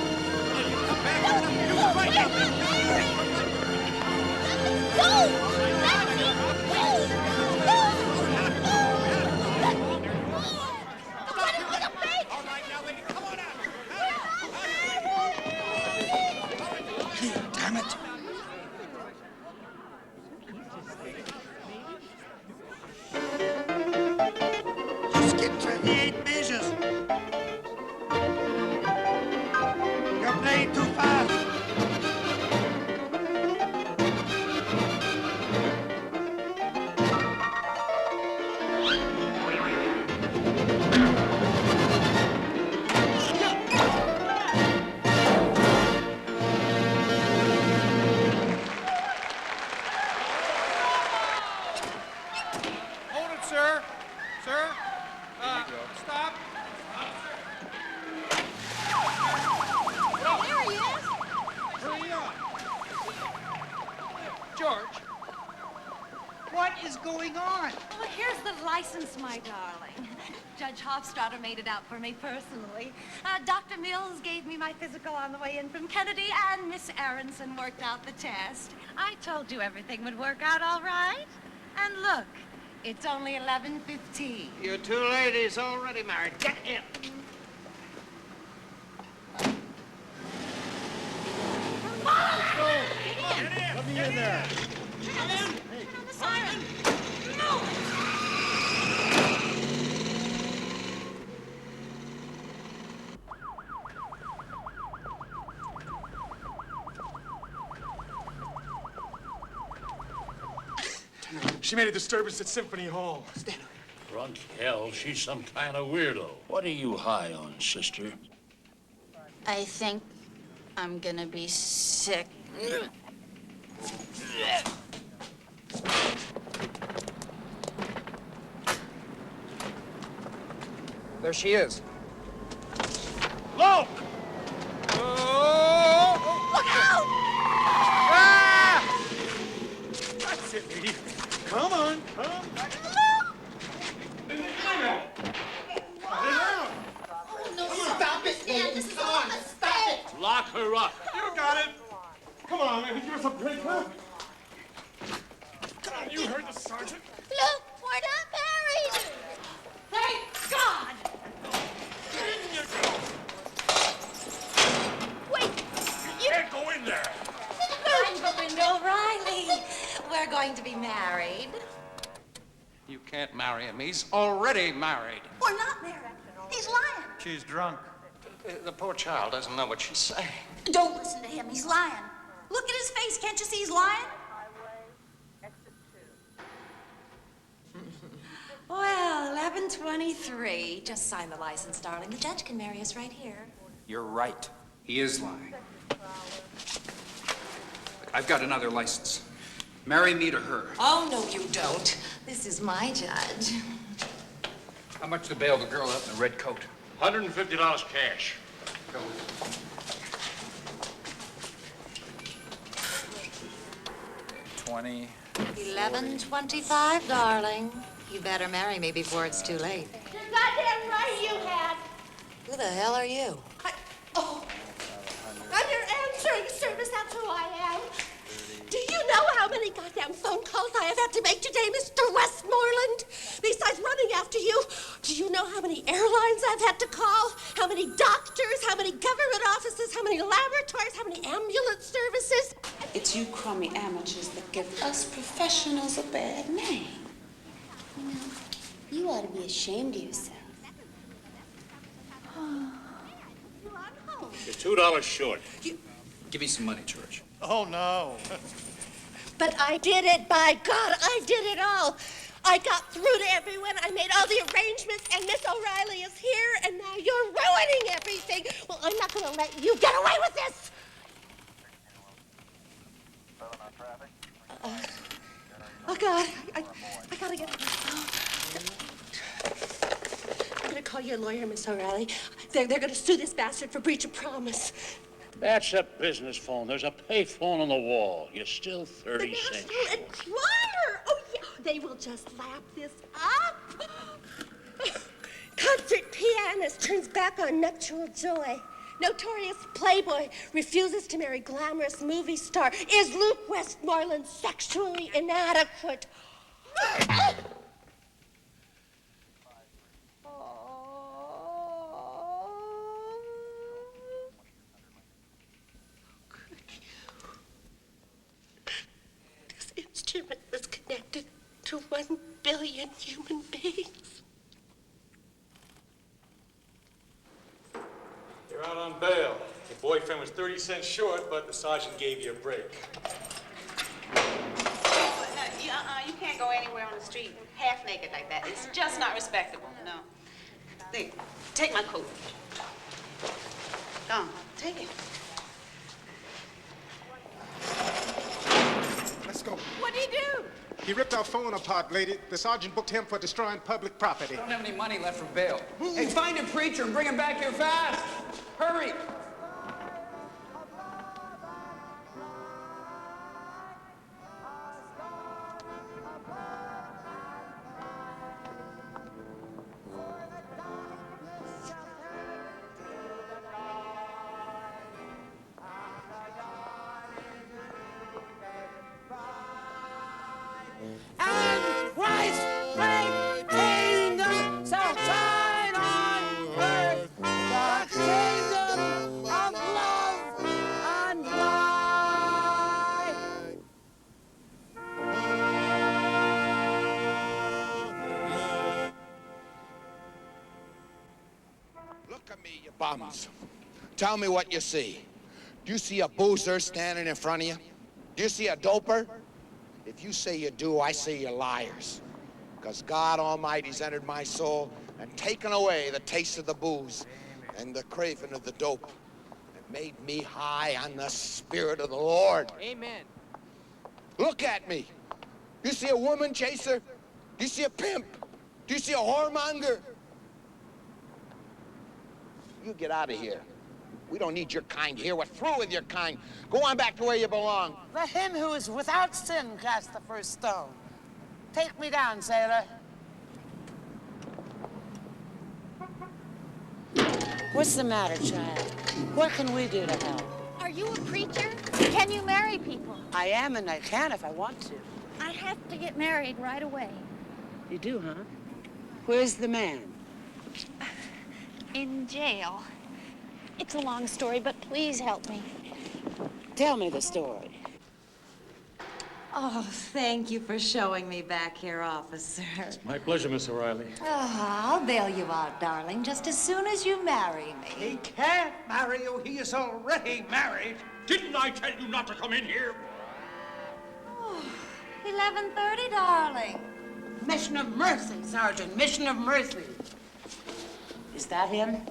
Hey, you come back here. You right now. All right, now, lady, come on out. Hey, damn it. Get 28 measures. You're playing too fast. Hold it, sir. Sir? Stop. There he is. Hurry up. George, what is going on? Well, here's the license, my darling. Judge Hofstadter made it out for me personally. Dr. Mills gave me my physical on the way in from Kennedy, and Miss Ericson worked out the test. I told you everything would work out all right. And look, it's only 11:15. You two ladies already married. Get in. Let me in there. Turn on the siren. No! She made a disturbance at Symphony Hall. Drunk hell, she's some kind of weirdo. What are you high on, sister? I think I'm gonna be sick. There she is. Look! Look out! Ah! That's it, lady. Come on, come. Oh, no, stop it, Dan. This is all a mistake. Lock her up. You got it. Come on, man. Give us a break, huh? Come on, you heard the sergeant. Look, we're not married. Thank God! Wait, You can't go in there. I'm Belinda O'Reilly. We're going to be married. You can't marry him. He's already married. We're not married. He's lying. She's drunk. The poor child doesn't know what she's saying. Don't listen to him. He's lying. Look at his face. Can't you see he's lying? Well, 11:23. Just sign the license, darling. The judge can marry us right here. You're right. He is lying. I've got another license. Marry me to her. Oh, no, you don't. This is my judge. How much to bail the girl out in the red coat? $150 cash. Go. 20. 11:25, darling. You better marry me before it's too late. You're goddamn right you had. Who the hell are you? I'm your answering service, that's who I am. Do you know how many goddamn phone calls I have had to make today, Mr. Westmoreland? Besides running many laboratories, how many ambulance services. It's you crummy amateurs that give us professionals a bad name. You know, you ought to be ashamed of yourself. You're $2 short. Give me some money, George. Oh, no. But I did it, by God, I did it all. I got through to everyone. I made all the arrangements, and Miss O'Reilly is here, and now you're ruining everything. Well, I'm not going to let you get away with this. Oh, God, I got to get... I'm going to call your lawyer, Miss O'Reilly. They're going to sue this bastard for breach of promise. That's a business phone. There's a pay phone on the wall. You're still 30 cents National short. Enquirer! Oh, yeah, they will just lap this up. Concert pianist turns back on nuptial joy. Notorious playboy refuses to marry glamorous movie star. Is Luke Westmoreland sexually inadequate? This instrument was connected to 1 billion human beings. You're out on bail. Your boyfriend was 30 cents short, but the sergeant gave you a break. You can't go anywhere on the street half naked like that. It's just not respectable, no. There, take my coat. Go on, take it. Let's go. What'd he do? He ripped our phone apart, lady. The sergeant booked him for destroying public property. I don't have any money left for bail. Hey, find a preacher and bring him back here fast. Hurry. And Christ reign kingdom shall shine on earth, the kingdom of love and light. Look at me, you bums. Tell me what you see. Do you see a boozer standing in front of you? Do you see a doper? If you say you do, I say you're liars. Because God Almighty's entered my soul and taken away the taste of the booze and the craving of the dope and made me high on the Spirit of the Lord. Amen. Look at me. Do you see a woman chaser? Do you see a pimp? Do you see a whoremonger? You get out of here. We don't need your kind here. We're through with your kind. Go on back to where you belong. Let him who is without sin cast the first stone. Take me down, sailor. What's the matter, child? What can we do to help? Are you a preacher? Can you marry people? I am, and I can if I want to. I have to get married right away. You do, huh? Where's the man? In jail. It's a long story, but please help me. Tell me the story. Oh, thank you for showing me back here, officer. My pleasure, Miss O'Reilly. Oh, I'll bail you out, darling, just as soon as you marry me. He can't marry you. He is already married. Didn't I tell you not to come in here? 11:30, darling. Mission of mercy, Sergeant. Mission of mercy. Is that him?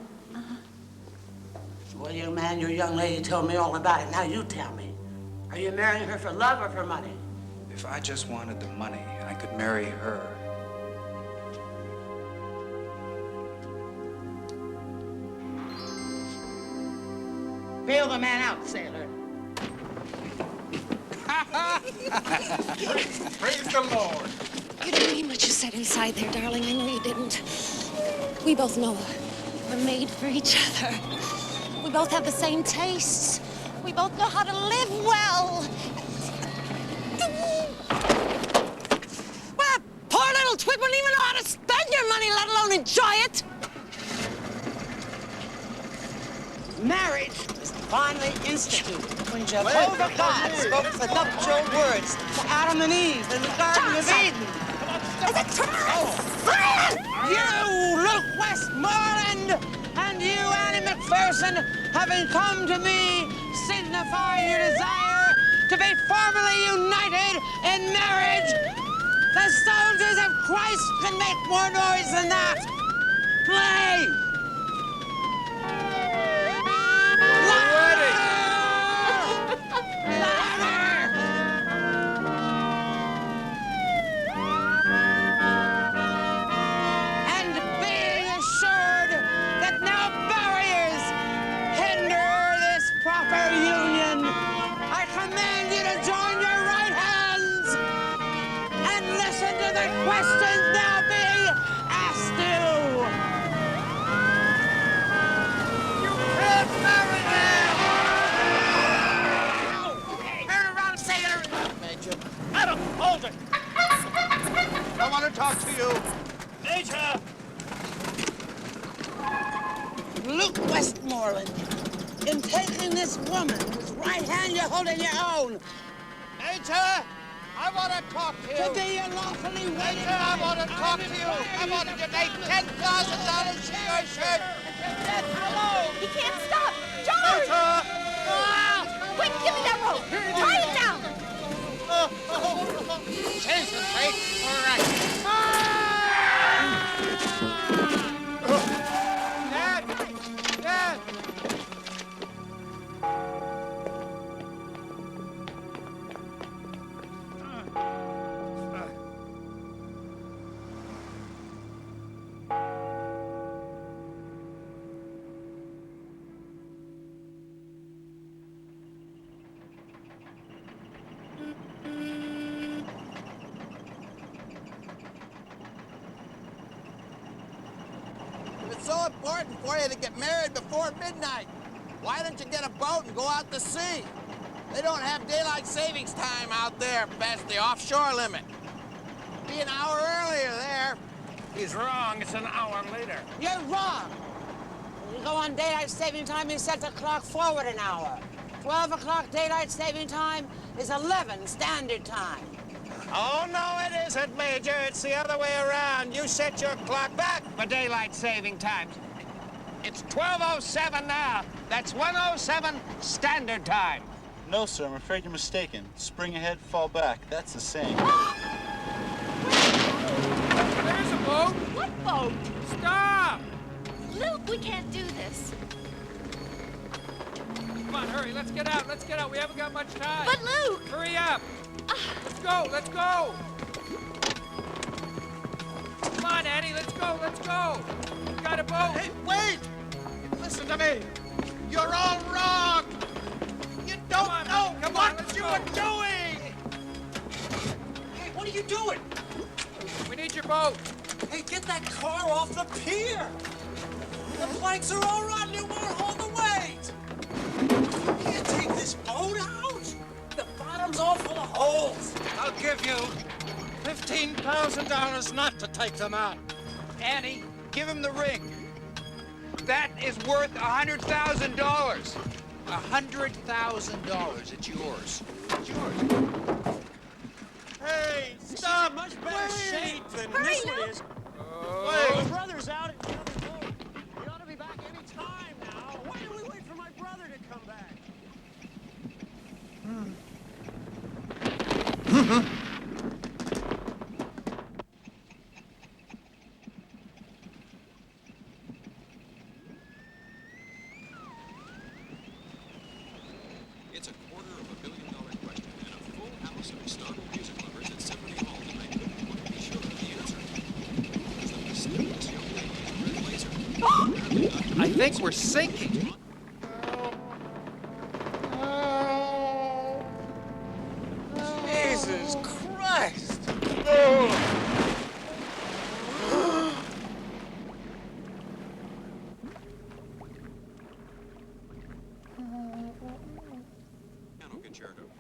Well, young man, your young lady told me all about it. Now you tell me. Are you marrying her for love or for money? If I just wanted the money, I could marry her. Bail the man out, sailor. Praise the Lord. You didn't mean what you said inside there, darling. I know you didn't. We both know we're made for each other. We both have the same tastes. We both know how to live well. Well, poor little twit wouldn't even know how to spend your money, let alone enjoy it. Marriage is finally instituted when Jehovah God spoke the nuptial words to Adam and Eve in the Garden of Eden. You, Luke Westmoreland, and you, Annie McPherson, having come to me, signify your desire to be formally united in marriage. The soldiers of Christ can make more noise than that. Play! And being assured that no barriers hinder this proper union, I command you to join your right hands and listen to the questions now being asked you. You can't marry him! Turn around and say it. Major. Adam, hold it! I want to talk to you. Major! Luke Westmoreland, in taking this woman whose right hand you hold in your own. Major, I want to talk to you. To be your lawfully wedded Major, I want to talk to you. I want to donate $10,000 to your church. He can't stop! George! Quick, give me that rope! Tie it down! Change the plate. All right. Dad! Dad! If it's so important for you to get married before midnight, why don't you get a boat and go out to sea? They don't have daylight savings time out there past the offshore limit. Be an hour earlier there. He's wrong. It's an hour later. You're wrong. When you go on daylight saving time, you set the clock forward an hour. 12 o'clock daylight saving time is 11 standard time. Oh, no, it isn't, Major. It's the other way around. You set your clock back for daylight saving time. It's 12:07 now. That's 1:07 standard time. No, sir, I'm afraid you're mistaken. Spring ahead, fall back. That's the same. There's a boat! What boat? Stop! Luke, we can't do this. Come on, hurry, let's get out, let's get out. We haven't got much time. But Luke! Hurry up! Let's go, let's go! Come on, Annie, let's go, let's go! We got a boat! Hey, wait! Listen to me. You're all wrong. You don't know what you are doing. Hey, what are you doing? We need your boat. Hey, get that car off the pier. The planks are all rotten. It won't hold the weight. You can't take this boat out. The bottom's all full of holes. I'll give you $15,000 not to take them out. Annie, give him the ring. That is worth $100,000. $100,000. It's yours. It's yours. Hey, stop! Much better shape than this one is. My brother's out at the other boat. He ought to be back any time now. Why do we wait for my brother to come back? It's $250 million question and a full house of startled music lovers at Symphony Hall tonight couldn't want to be sure of the answer. Was the mysterious young lady in a red blazer? I think we're sinking. Jesus Christ.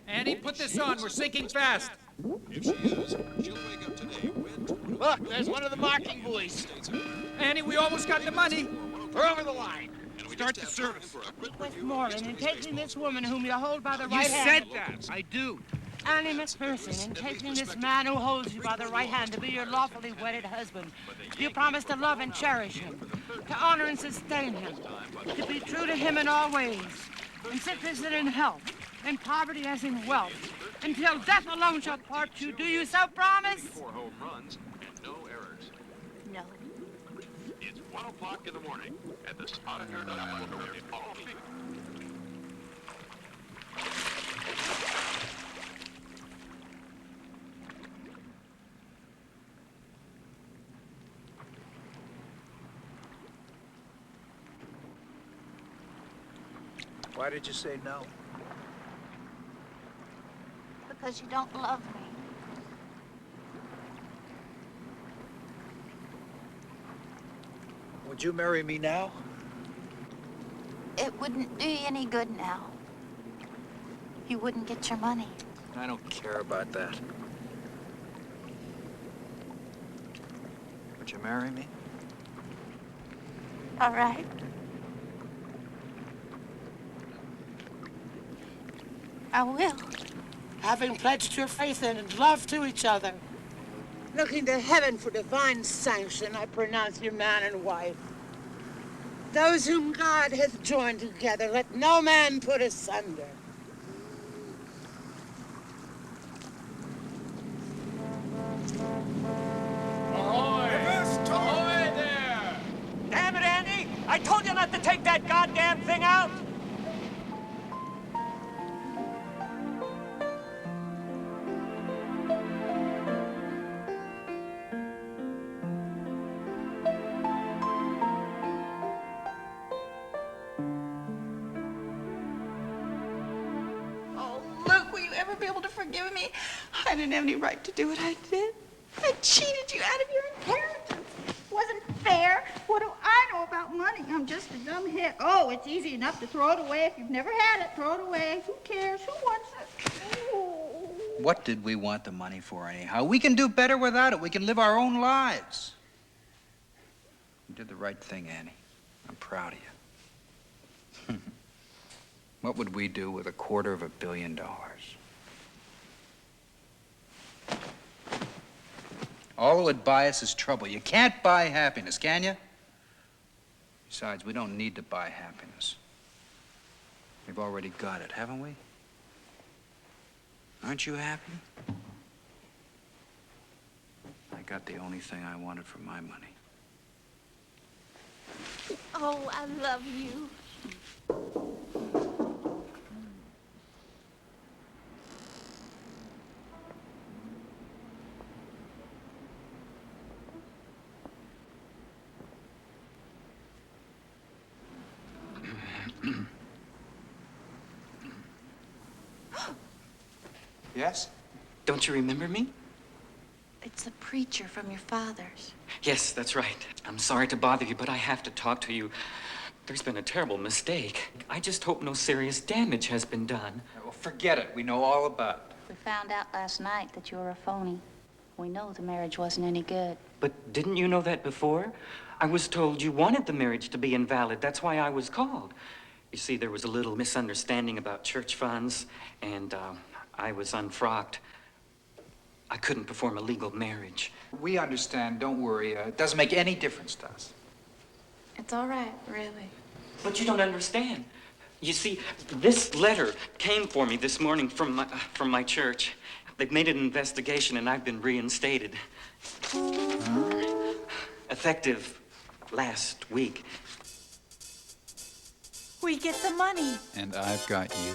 Annie, put this on. We're sinking fast. If she is, she'll wake up today with... Look, there's one of the marking buoys. Annie, we almost got the money. We're over the line. And we Start the service. Westmoreland, in taking this woman whom you hold by the You right hand... said that. I do. Annie McPherson, in taking this man who holds you by the right hand to be your lawfully wedded husband, you promise to love and cherish him, to honor and sustain him, to be true to him in all ways, in sickness and in health, in poverty as in wealth, until death alone shall part you. Do you so promise? 4 home runs and no errors. No. It's 1 o'clock in the morning at the Spotted Hare in all field. Why did you say no? Because you don't love me. Would you marry me now? It wouldn't do you any good now. You wouldn't get your money. I don't care about that. Would you marry me? All right. I will. Having pledged your faith and love to each other, looking to heaven for divine sanction, I pronounce you man and wife. Those whom God hath joined together, let no man put asunder. Ahoy! Ahoy there! Damn it, Andy! I told you not to take that goddamn thing out! Forgive me. I didn't have any right to do what I did. I cheated you out of your inheritance. Wasn't fair. What do I know about money? I'm just a dumb hick. Oh, it's easy enough to throw it away. If you've never had it, throw it away. Who cares? Who wants it? Oh. What did we want the money for anyhow? We can do better without it. We can live our own lives. You did the right thing, Annie. I'm proud of you. What would we do with $250 million? All it would buy us is trouble. You can't buy happiness, can you? Besides, we don't need to buy happiness. We've already got it, haven't we? Aren't you happy? I got the only thing I wanted for my money. Oh, I love you. Yes? Don't you remember me? It's a preacher from your father's. Yes, that's right. I'm sorry to bother you, but I have to talk to you. There's been a terrible mistake. I just hope no serious damage has been done. Well, forget it. We know all about it. We found out last night that you were a phony. We know the marriage wasn't any good. But didn't you know that before? I was told you wanted the marriage to be invalid. That's why I was called. You see, there was a little misunderstanding about church funds, and I was unfrocked. I couldn't perform a legal marriage. We understand. Don't worry. It doesn't make any difference to us. It's all right, really. But you don't understand. You see, this letter came for me this morning from my church. They've made an investigation, and I've been reinstated. Effective last week. We get the money. And I've got you.